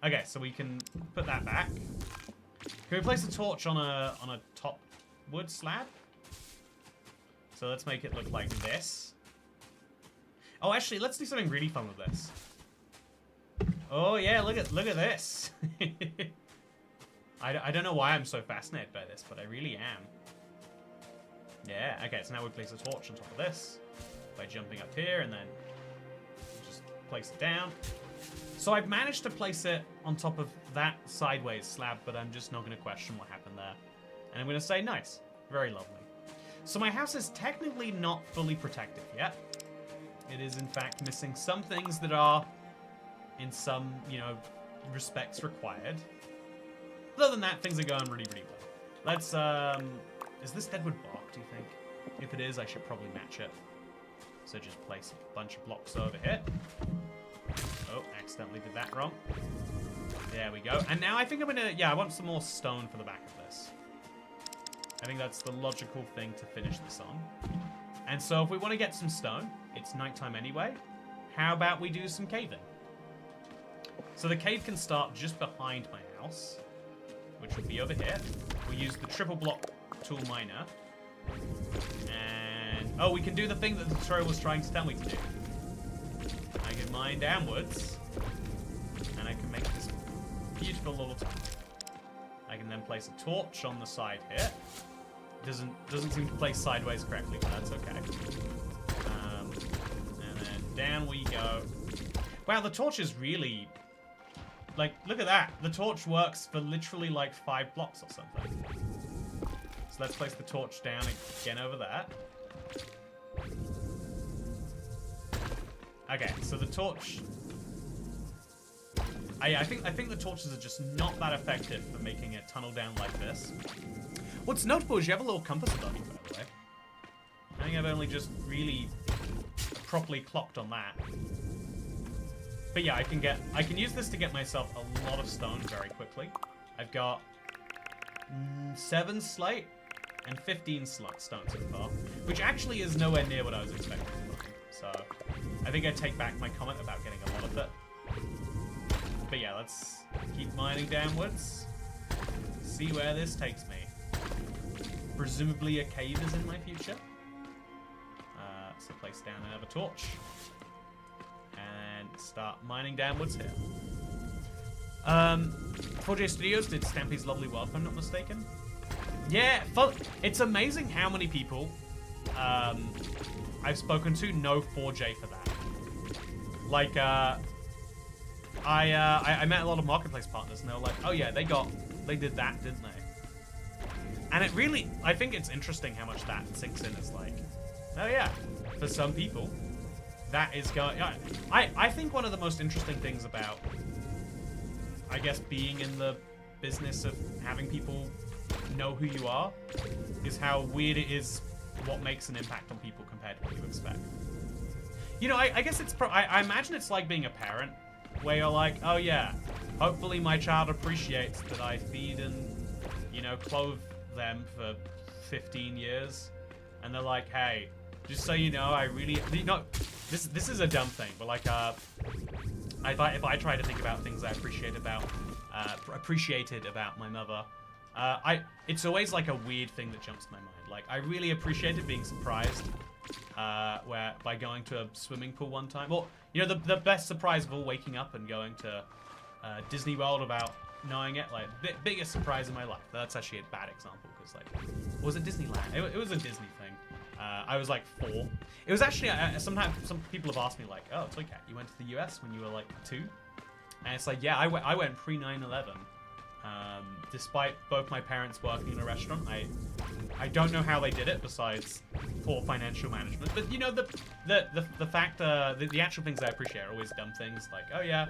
A: Okay, so we can put that back. Can we place a torch on a top wood slab? So let's make it look like this. Oh, actually, let's do something really fun with this. Oh yeah, look at this. I don't know why I'm so fascinated by this, but I really am. Yeah, okay, so now we place a torch on top of this by jumping up here and then just place it down. So I've managed to place it on top of that sideways slab, but I'm just not going to question what happened there. And I'm going to say nice. Very lovely. So my house is technically not fully protected yet. It is, in fact, missing some things that are, in some, you know, respects required. Other than that, things are going really, really well. Let's, is this deadwood bark, do you think? If it is, I should probably match it. So just place a bunch of blocks over here. Oh, accidentally did that wrong. There we go. And now I think I'm gonna, yeah, I want some more stone for the back of this. I think that's the logical thing to finish this on. And so if we want to get some stone, it's nighttime anyway. How about we do some caving? So the cave can start just behind my house, which will be over here. We'll use the triple block tool miner. And, oh, we can do the thing that the tutorial was trying to tell me to do. I can mine downwards, and I can make this beautiful little tunnel. I can then place a torch on the side here. Doesn't seem to place sideways correctly, but that's okay. And then down we go. Wow, the torch is really... Like, look at that. The torch works for literally like 5 blocks or something. So let's place the torch down again over that. Okay, so the torch... I think the torches are just not that effective for making a tunnel down like this. What's notable is you have a little compass above you, by the way. I think I've only just really properly clocked on that. But yeah, I can use this to get myself a lot of stone very quickly. I've got 7 slate and 15 stone so far, which actually is nowhere near what I was expecting to find. So I think I take back my comment about getting a lot of it. But yeah, let's keep mining downwards. See where this takes me. Presumably a cave is in my future. So place down another torch. And start mining downwards here. 4J Studios did Stampy's Lovely World, if I'm not mistaken. Yeah, it's amazing how many people I've spoken to know 4J for that. Like, I met a lot of marketplace partners, and they were like, "Oh yeah, they did that, didn't they?" And it really, I think it's interesting how much that sinks in. It's like, oh yeah, for some people, that is going. I think one of the most interesting things about, I guess, being in the business of having people know who you are, is how weird it is what makes an impact on people compared to what you expect. You know, I guess it's. I imagine it's like being a parent, where you're like, oh yeah, hopefully my child appreciates that I feed and, you know, clothe them for 15 years. And they're like, hey, just so you know, I really, you know, this is a dumb thing, but like, if I try to think about things I appreciated about my mother, it's always like a weird thing that jumps to my mind. Like, I really appreciated being surprised by going to a swimming pool one time. Well, you know, the best surprise of all, waking up and going to Disney World without knowing it. Like, biggest surprise in my life. That's actually a bad example, because, like, was it Disneyland? It was a Disney thing. I was, like, 4. It was actually, sometimes some people have asked me, like, oh, Toy Cat, you went to the US when you were, like, 2? And it's like, yeah, I went pre-9/11. Despite both my parents working in a restaurant, I don't know how they did it besides poor financial management. But you know, the fact, the actual things I appreciate are always dumb things like, oh yeah,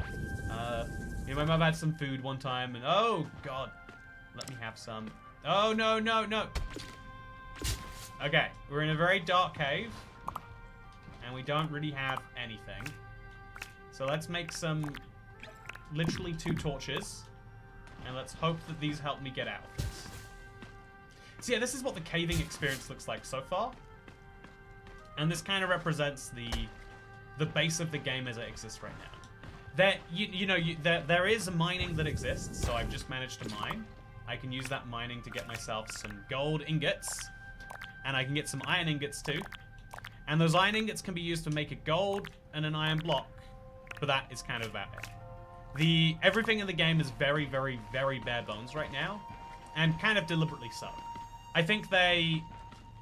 A: you know, my mum had some food one time, and oh god, let me have some. Oh no. Okay, we're in a very dark cave, and we don't really have anything. So let's make some, literally 2 torches. And let's hope that these help me get out of this. So yeah, this is what the caving experience looks like so far. And this kind of represents the base of the game as it exists right now. There is mining that exists, so I've just managed to mine. I can use that mining to get myself some gold ingots. And I can get some iron ingots too. And those iron ingots can be used to make a gold and an iron block. But that is kind of about it. Everything in the game is very, very, very bare bones right now, and kind of deliberately so. I think they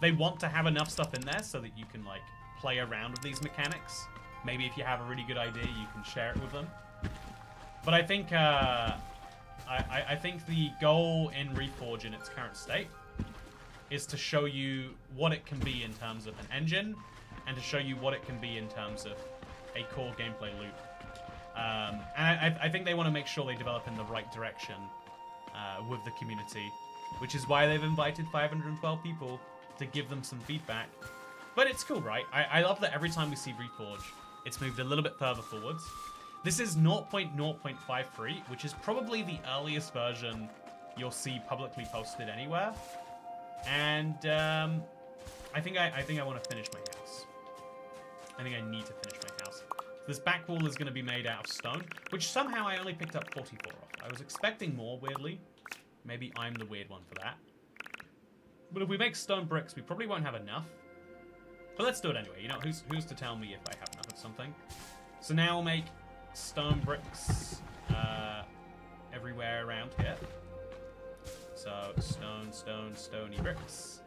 A: they want to have enough stuff in there so that you can like play around with these mechanics. Maybe if you have a really good idea, you can share it with them. But I think I think the goal in REFORJ in its current state is to show you what it can be in terms of an engine, and to show you what it can be in terms of a core gameplay loop. And I think they want to make sure they develop in the right direction with the community, which is why they've invited 512 people to give them some feedback. But it's cool, right? I love that every time we see REFORJ, it's moved a little bit further forwards. This is 0.0.53, which is probably the earliest version you'll see publicly posted anywhere. And I think I want to finish my house. I think I need to finish my house. This back wall is going to be made out of stone, which somehow I only picked up 44 of. I was expecting more, weirdly. Maybe I'm the weird one for that. But if we make stone bricks, we probably won't have enough. But let's do it anyway. You know, who's to tell me if I have enough of something? So now we'll make stone bricks everywhere around here. So stone, stone, stony bricks.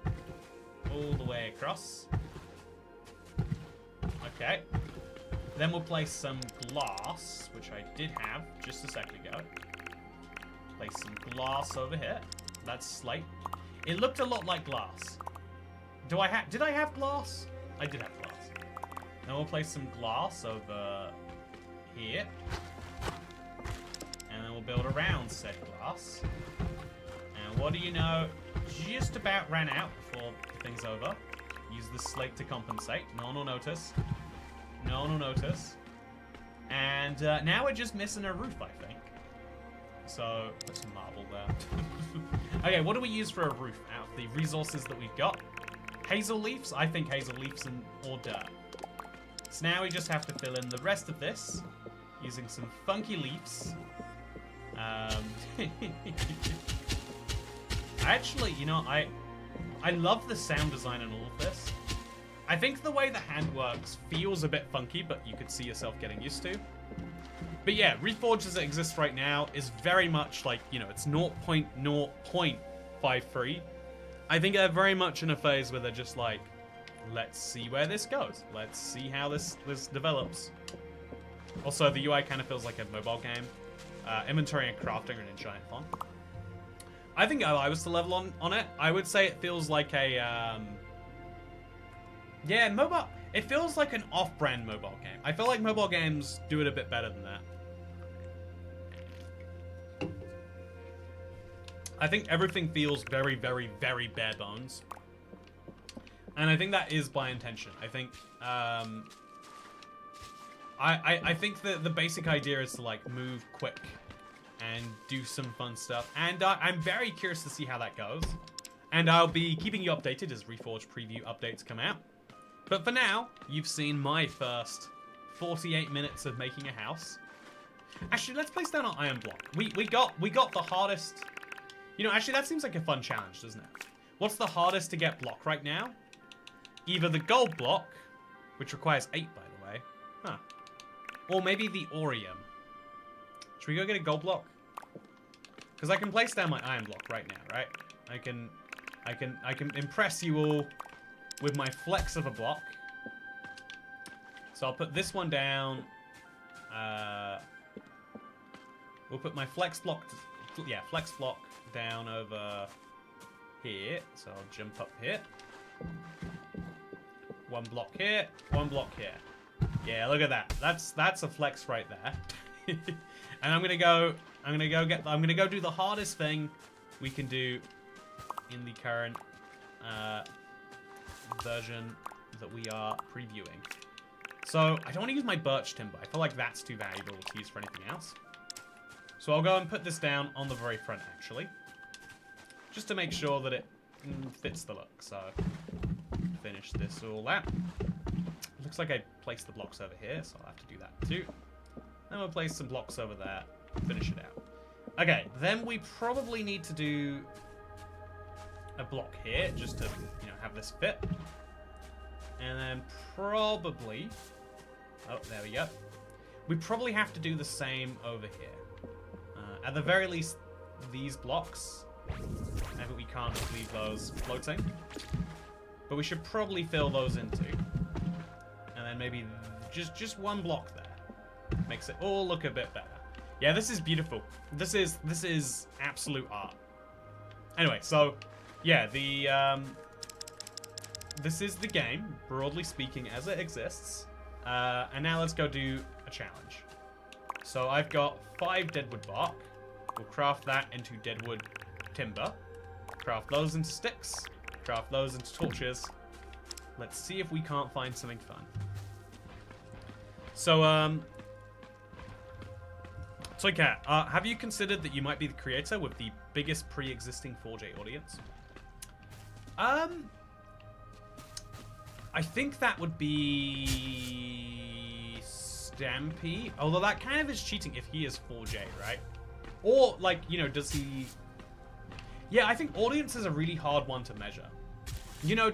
A: All the way across. Okay. Then we'll place some glass, which I did have just a second ago. Place some glass over here. That's slate. It looked a lot like glass. Did I have glass? I did have glass. Then we'll place some glass over here. And then we'll build around said glass. And what do you know? Just about ran out before the thing's over. Use the slate to compensate. No one will notice. No one will notice. And now we're just missing a roof, I think. So, put some marble there. Okay, what do we use for a roof out of the resources that we've got? Hazel leaves? I think hazel leaves or dirt. So now we just have to fill in the rest of this using some funky leaves. Actually, you know, I love the sound design in all of this. I think the way the hand works feels a bit funky, but you could see yourself getting used to. But yeah, REFORJ as it exists right now is very much like, you know, it's 0.0.53. I think they're very much in a phase where they're just like, let's see where this goes. Let's see how this develops. Also, the UI kind of feels like a mobile game. Inventory and crafting are in giant font. I think if I was to level on it, I would say it feels like a... yeah, mobile... It feels like an off-brand mobile game. I feel like mobile games do it a bit better than that. I think everything feels very, very, very bare bones. And I think that is by intention. I think, I think that the basic idea is to, like, move quick and do some fun stuff. And I'm very curious to see how that goes. And I'll be keeping you updated as REFORJ preview updates come out. But for now, you've seen my first 48 minutes of making a house. Actually, let's place down our iron block. We got the hardest... You know, actually, that seems like a fun challenge, doesn't it? What's the hardest to get block right now? Either the gold block, which requires 8, by the way. Huh. Or maybe the Orium. Should we go get a gold block? Because I can place down my iron block right now, right? I can impress you all with my flex of a block. So I'll put this one down. We'll put my flex block, flex block down over here. So I'll jump up here. One block here, one block here. Yeah, look at that. That's a flex right there. And I'm gonna go do the hardest thing we can do in the current version that we are previewing. So I don't want to use my birch timber. I feel like that's too valuable to use for anything else. So I'll go and put this down on the very front, actually, just to make sure that it fits the look. So finish this all out. Looks like I placed the blocks over here, so I'll have to do that too. Then we'll place some blocks over there, finish it out. Okay, then we probably need to do a block here, just to, you know, have this fit. And then probably... Oh, there we go. We probably have to do the same over here. At the very least, these blocks. Maybe we can't just leave those floating. but we should probably fill those in too. And then maybe just one block there. Makes it all look a bit better. Yeah, this is beautiful. This is absolute art. Anyway, so yeah, this is the game, broadly speaking, as it exists. And now let's go do a challenge. So I've got 5 deadwood bark. We'll craft that into deadwood timber. Craft those into sticks. Craft those into torches. Let's see if we can't find something fun. So, Cat, have you considered that you might be the creator with the biggest pre-existing 4J audience? I think that would be Stampy. Although that kind of is cheating if he is 4J, right? Or, like, you know, does he... Yeah, I think audience is a really hard one to measure. You know,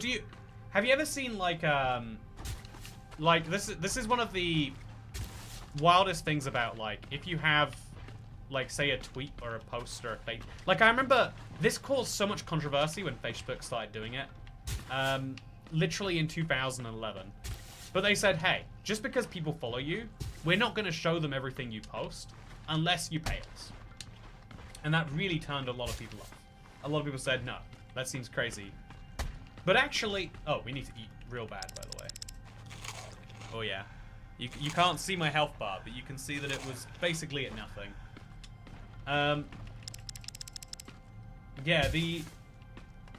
A: have you ever seen, like, this is one of the wildest things about, like, if you have, like, say a tweet or a post or a fake. Like, I remember this caused so much controversy when Facebook started doing it. Literally in 2011. But they said, hey, just because people follow you, we're not going to show them everything you post unless you pay us. And that really turned a lot of people off. A lot of people said, no, that seems crazy. But actually, oh, we need to eat real bad, by the way. Oh, yeah. You can't see my health bar, but you can see that it was basically at nothing. Yeah,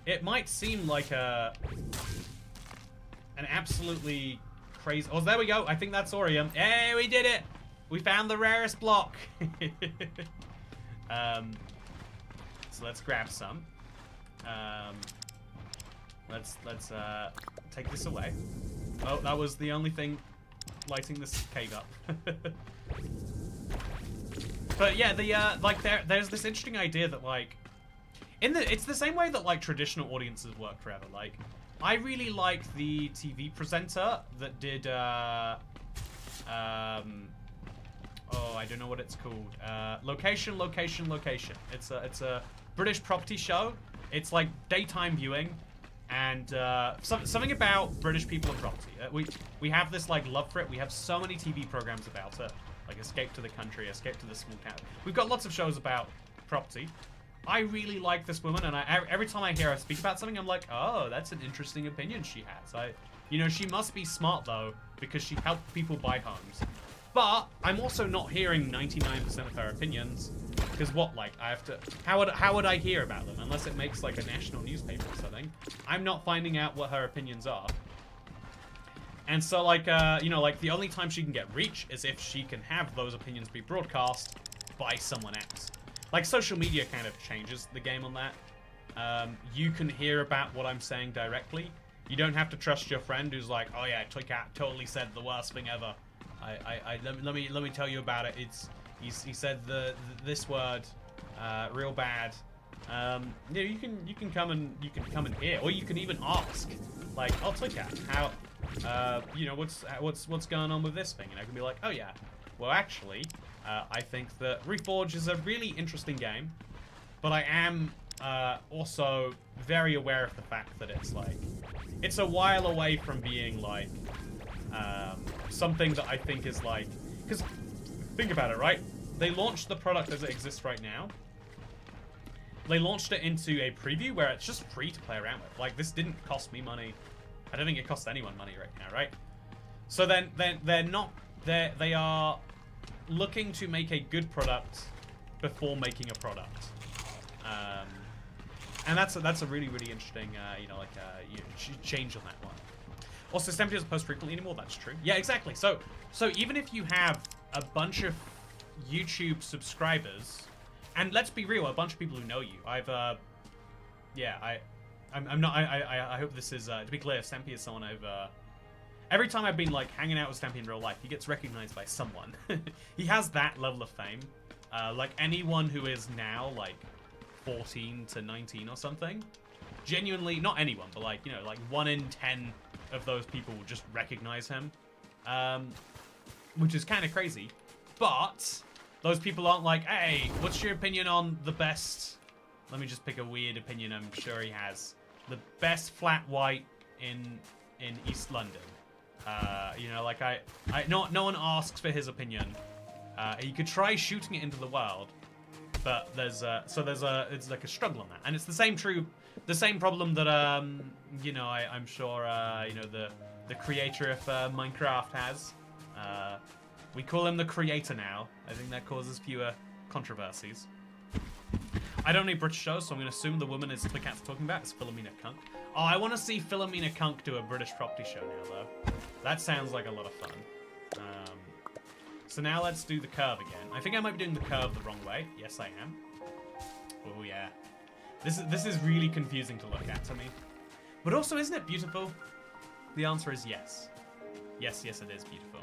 A: it might seem like an absolutely crazy... Oh, there we go. I think that's Orium. Hey, we did it! We found the rarest block. So let's grab some. Let's take this away. Oh, that was the only thing lighting this cave up. But yeah, there's this interesting idea that, like, it's the same way that, like, traditional audiences work forever. Like, I really like the TV presenter that did oh, I don't know what it's called. Location. It's a British property show. It's like daytime viewing, and something about British people and property. We have this, like, love for it. We have so many TV programs about it, like Escape to the Country, Escape to the Small Town. We've got lots of shows about property. I really like this woman, and every time I hear her speak about something, I'm like, oh, that's an interesting opinion she has. You know, she must be smart though, because she helped people buy homes. But I'm also not hearing 99% of her opinions, because what, like, I have to... How would I hear about them unless it makes, like, a national newspaper or something? I'm not finding out what her opinions are. And so, like, you know, like, the only time she can get reach is if she can have those opinions be broadcast by someone else. Like, social media kind of changes the game on that. You can hear about what I'm saying directly. You don't have to trust your friend who's like, oh yeah, Toycat totally said the worst thing ever. Let me tell you about it. He said this word real bad. Yeah, you can come and hear, or you can even ask, like, oh, Toycat, how you know, what's going on with this thing? And I can be like, oh yeah, well actually, I think that REFORJ is a really interesting game, but I am also very aware of the fact that it's a while away from being like something that I think is like, because think about it, right? They launched the product as it exists right now. They launched it into a preview where it's just free to play around with. Like, this didn't cost me money. I don't think it costs anyone money right now, right? So then they are looking to make a good product before making a product. And that's a really, really interesting, you know, like, change on that one. Also, Stampy doesn't post frequently anymore. That's true. Yeah, exactly. So even if you have a bunch of YouTube subscribers, and let's be real, a bunch of people who know you. I'm not. I hope this is to be clear. Stampy is someone every time I've been like hanging out with Stampy in real life, he gets recognized by someone. He has that level of fame. Like anyone who is now like 14 to 19 or something, genuinely, not anyone, but like, you know, like 1 in 10 of those people will just recognize him, which is kind of crazy. But those people aren't like, hey, what's your opinion on the best? Let me just pick a weird opinion I'm sure he has. The best flat white in East London. You know, like no one asks for his opinion. You could try shooting it into the world, but it's like a struggle on that, and it's the same problem that you know, I'm sure you know, the creator of Minecraft has. We call him the creator now. I think that causes fewer controversies. I don't need British shows, so I'm going to assume the woman the cat's talking about is Philomena Kunk. Oh, I want to see Philomena Kunk do a British property show now, though. That sounds like a lot of fun. So now let's do the curve again. I think I might be doing the curve the wrong way. Yes, I am. Oh, yeah. This is really confusing to look at to me. But also, isn't it beautiful? The answer is yes. Yes, it is beautiful.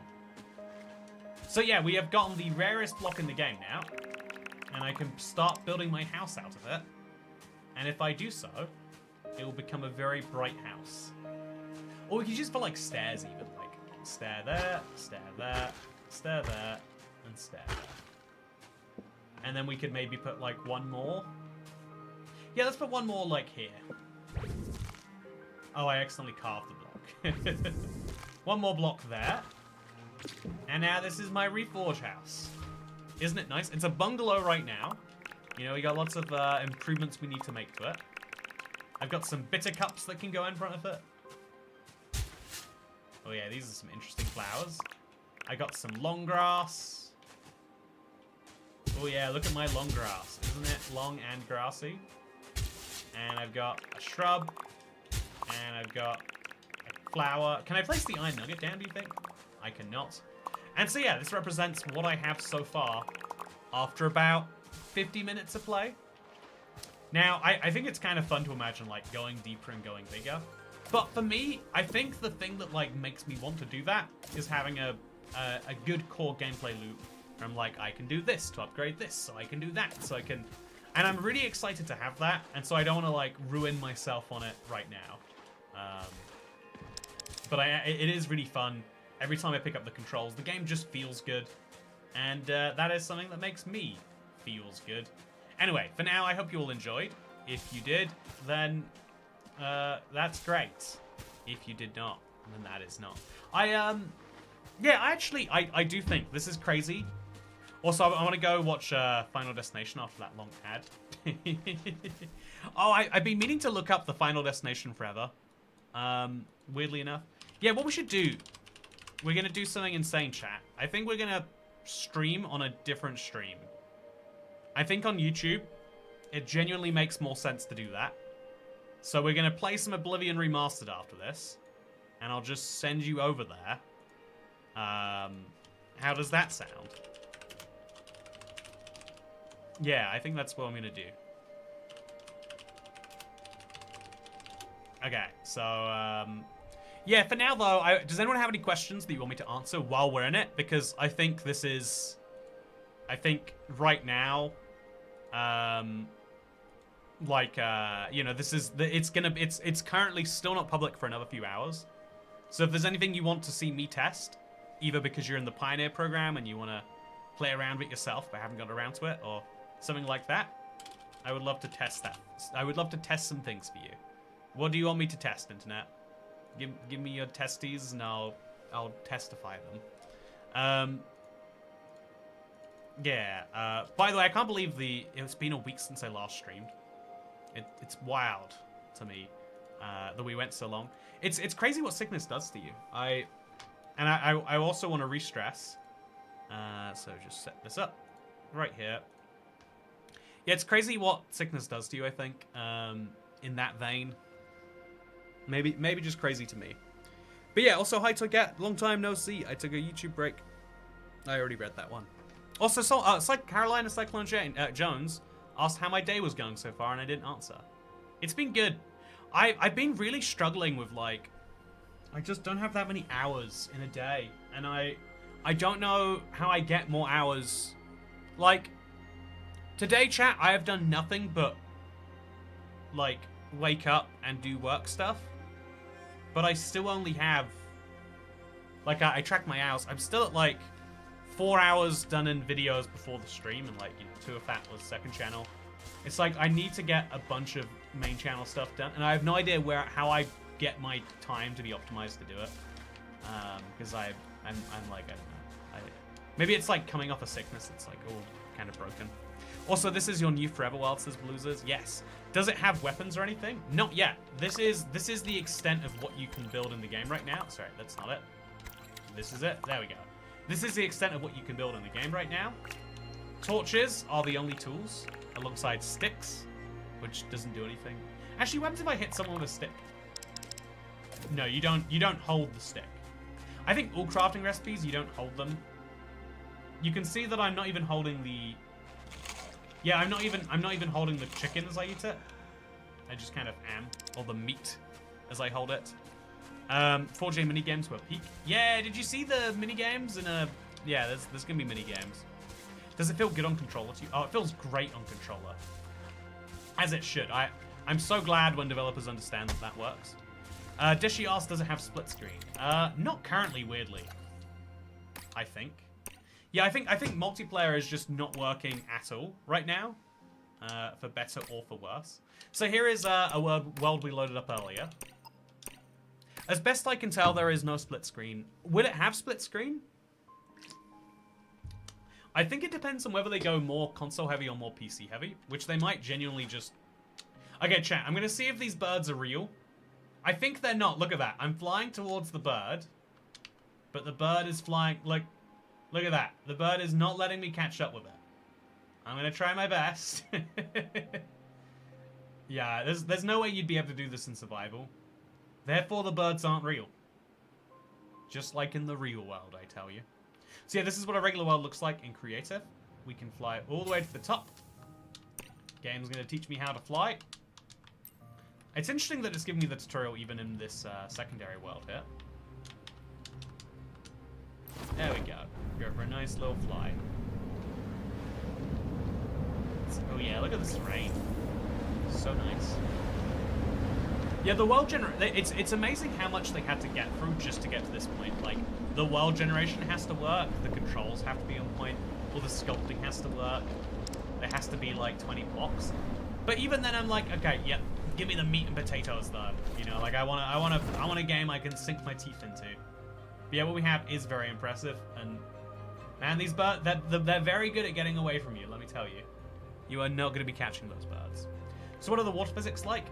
A: So yeah, we have gotten the rarest block in the game now. And I can start building my house out of it. And if I do so, it will become a very bright house. Or we could just put like stairs even. Like stair there, stair there, stair there, and stair there. And then we could maybe put like one more. Yeah, let's put one more like here. Oh, I accidentally carved the block. One more block there. And now this is my REFORJ house. Isn't it nice? It's a bungalow right now. You know, we got lots of improvements we need to make to it. I've got some bitter cups that can go in front of it. Oh yeah, these are some interesting flowers. I got some long grass. Oh yeah, look at my long grass. Isn't it long and grassy? And I've got a shrub. And I've got a flower. Can I place the iron nugget down, do you think? I cannot. And so yeah, this represents what I have so far after about 50 minutes of play. Now, I think it's kind of fun to imagine like going deeper and going bigger. But for me, I think the thing that like makes me want to do that is having a good core gameplay loop where I'm like, I can do this to upgrade this, so I can do that, so I can... And I'm really excited to have that, and so I don't want to like ruin myself on it right now. But it is really fun. Every time I pick up the controls, the game just feels good. And that is something that makes me feels good. Anyway, for now, I hope you all enjoyed. If you did, then that's great. If you did not, then that is not. Yeah, actually, I do think this is crazy. Also, I want to go watch Final Destination after that long ad. Oh, I've been meaning to look up the Final Destination forever. Weirdly enough. Yeah, what we should do... We're going to do something insane, chat. I think we're going to stream on a different stream. I think on YouTube, it genuinely makes more sense to do that. So we're going to play some Oblivion Remastered after this. And I'll just send you over there. How does that sound? Yeah, I think that's what I'm going to do. Okay, so... yeah, for now, though, does anyone have any questions that you want me to answer while we're in it? Because I think this is... I think right now... you know, this is... It's currently still not public for another few hours. So if there's anything you want to see me test, either because you're in the Pioneer program and you want to play around with it yourself but haven't got around to it, or something like that, I would love to test that. I would love to test some things for you. What do you want me to test, Internet? Give me your testes and I'll testify them. Yeah. By the way, I can't believe it's been a week since I last streamed. It's wild to me that we went so long. It's crazy what sickness does to you. I also want to re-stress. So just set this up right here. Yeah, it's crazy what sickness does to you, I think. In that vein. Maybe just crazy to me. But yeah, also, hi Toycat. Long time no see. I took a YouTube break. I already read that one. Also, it's like Carolina Cyclone Jones asked how my day was going so far, and I didn't answer. It's been good. I've been really struggling with, like... I just don't have that many hours in a day. And I don't know how I get more hours. Like, today, chat, I have done nothing but, like, wake up and do work stuff. But I still only have... Like, I track my hours. I'm still at, like, 4 hours done in videos before the stream. And, like, you know, 2 of that was second channel. It's like, I need to get a bunch of main channel stuff done. And I have no idea how I get my time to be optimized to do it. Because I'm like, I don't know. Maybe it's like coming off a sickness. It's like all kind of broken. Also, this is your new Forever World, says Bluesers. Yes. Does it have weapons or anything? Not yet. This is the extent of what you can build in the game right now. Sorry, that's not it. This is it. There we go. This is the extent of what you can build in the game right now. Torches are the only tools, alongside sticks, which doesn't do anything. Actually, what happens if I hit someone with a stick? No, you don't hold the stick. I think all crafting recipes, you don't hold them. You can see that I'm not even holding the... Yeah, I'm not even holding the chicken as I eat it. I just kind of am. Or the meat as I hold it. 4J minigames were peak. Yeah, did you see the minigames in a... Yeah, there's gonna be minigames. Does it feel good on controller to you? Oh, it feels great on controller. As it should. I'm so glad when developers understand that works. Dishy asks, does it have split screen? Not currently, weirdly. I think. Yeah, I think multiplayer is just not working at all right now. For better or for worse. So here is a world we loaded up earlier. As best I can tell, there is no split screen. Will it have split screen? I think it depends on whether they go more console heavy or more PC heavy, which they might genuinely just... Okay, chat, I'm going to see if these birds are real. I think they're not. Look at that. I'm flying towards the bird, but the bird is flying... Look at that. The bird is not letting me catch up with it. I'm going to try my best. Yeah, there's no way you'd be able to do this in survival. Therefore, the birds aren't real. Just like in the real world, I tell you. So yeah, this is what a regular world looks like in creative. We can fly all the way to the top. Game's going to teach me how to fly. It's interesting that it's giving me the tutorial even in this secondary world here. There we go. Go for a nice little fly. Oh yeah, look at this rain. So nice. Yeah, the world it's amazing how much they had to get through just to get to this point. Like, the world generation has to work, the controls have to be on point, all the sculpting has to work. There has to be like 20 blocks. But even then I'm like, okay, yeah, give me the meat and potatoes though. You know, like I want a game I can sink my teeth into. But yeah, what we have is very impressive, and man, these birds, they're very good at getting away from you, let me tell you. You are not going to be catching those birds. So what are the water physics like?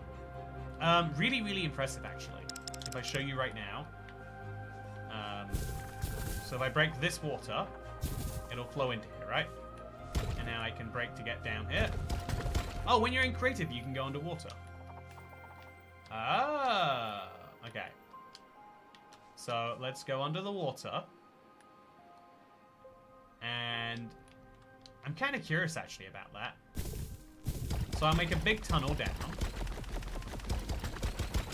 A: Really, really impressive, actually. If I show you right now. So if I break this water, it'll flow into here, right? And now I can break to get down here. Oh, when you're in creative, you can go underwater. Ah, okay. So let's go under the water. And I'm kind of curious, actually, about that. So I'll make a big tunnel down.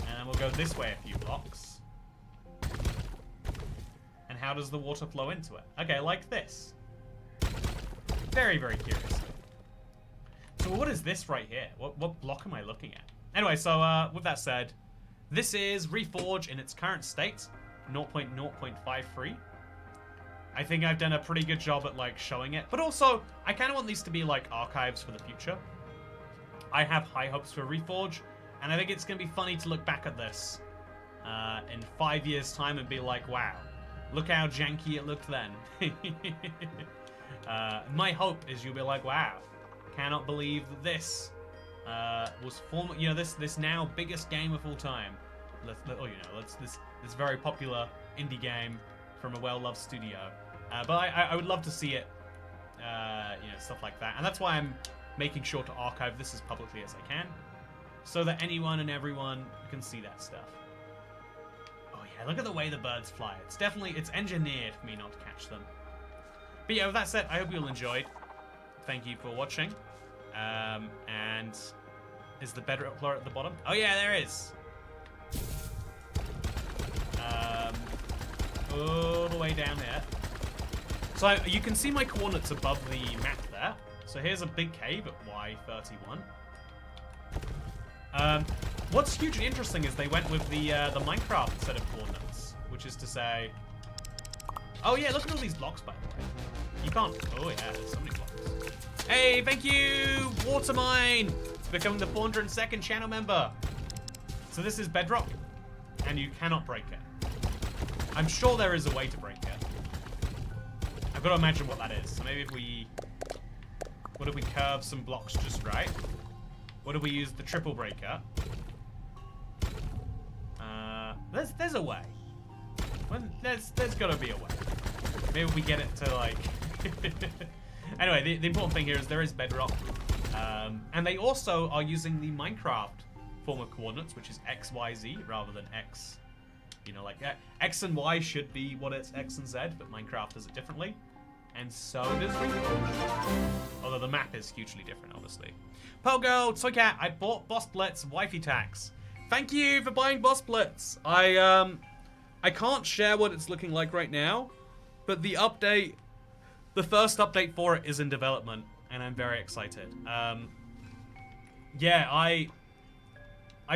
A: And then we'll go this way a few blocks. And how does the water flow into it? Okay, like this. Very, very curious. So what is this right here? What block am I looking at? Anyway, so with that said, this is REFORJ in its current state, 0.0.53. I think I've done a pretty good job at like showing it, but also I kind of want these to be like archives for the future. I have high hopes for REFORJ, and I think it's going to be funny to look back at this in 5 years' time and be like, wow, look how janky it looked then. My hope is you'll be like, wow, cannot believe that this was this now biggest game of all time. This very popular indie game from a well-loved studio. But I would love to see it, stuff like that. And that's why I'm making sure to archive this as publicly as I can, so that anyone and everyone can see that stuff. Oh yeah, look at the way the birds fly. It's engineered for me not to catch them. But yeah, with that said, I hope you all enjoyed. Thank you for watching. And is the Bedrock floor at the bottom? Oh yeah, there is. All the way down here. So you can see my coordinates above the map there. So here's a big cave at Y31. What's hugely interesting is they went with the Minecraft set of coordinates, which is to say... Oh yeah, look at all these blocks, by the way. You can't... Oh yeah, there's so many blocks. Hey, thank you, Watermine, for becoming the 402nd channel member. So this is Bedrock. and you cannot break it. I'm sure there is a way to break it. I've got to imagine what that is. So maybe if we... What if we curve some blocks just right? What if we use the triple breaker? There's a way. Well, there's got to be a way. Maybe we get it to, like... Anyway, the important thing here is there is Bedrock. And they also are using the Minecraft form of coordinates, which is X, Y, Z, rather than X. You know, like, X and Y should be what it's X and Z, but Minecraft does it differently. And so does REFORJ. Although the map is hugely different, obviously. Pogo, Toycat, I bought Boss Blitz Wifey Tax. Thank you for buying Boss Blitz. I can't share what it's looking like right now, but the update, the first update for it is in development, and I'm very excited. Yeah, I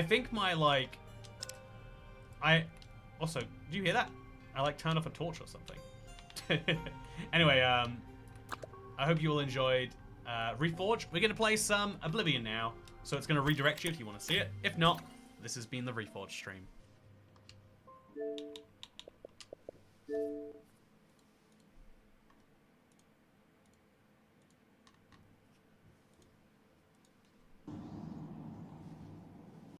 A: think my, like, also, do you hear that? I, like, turned off a torch or something. Anyway, I hope you all enjoyed REFORJ. We're going to play some Oblivion now, so it's going to redirect you if you want to see it. If not, this has been the REFORJ stream.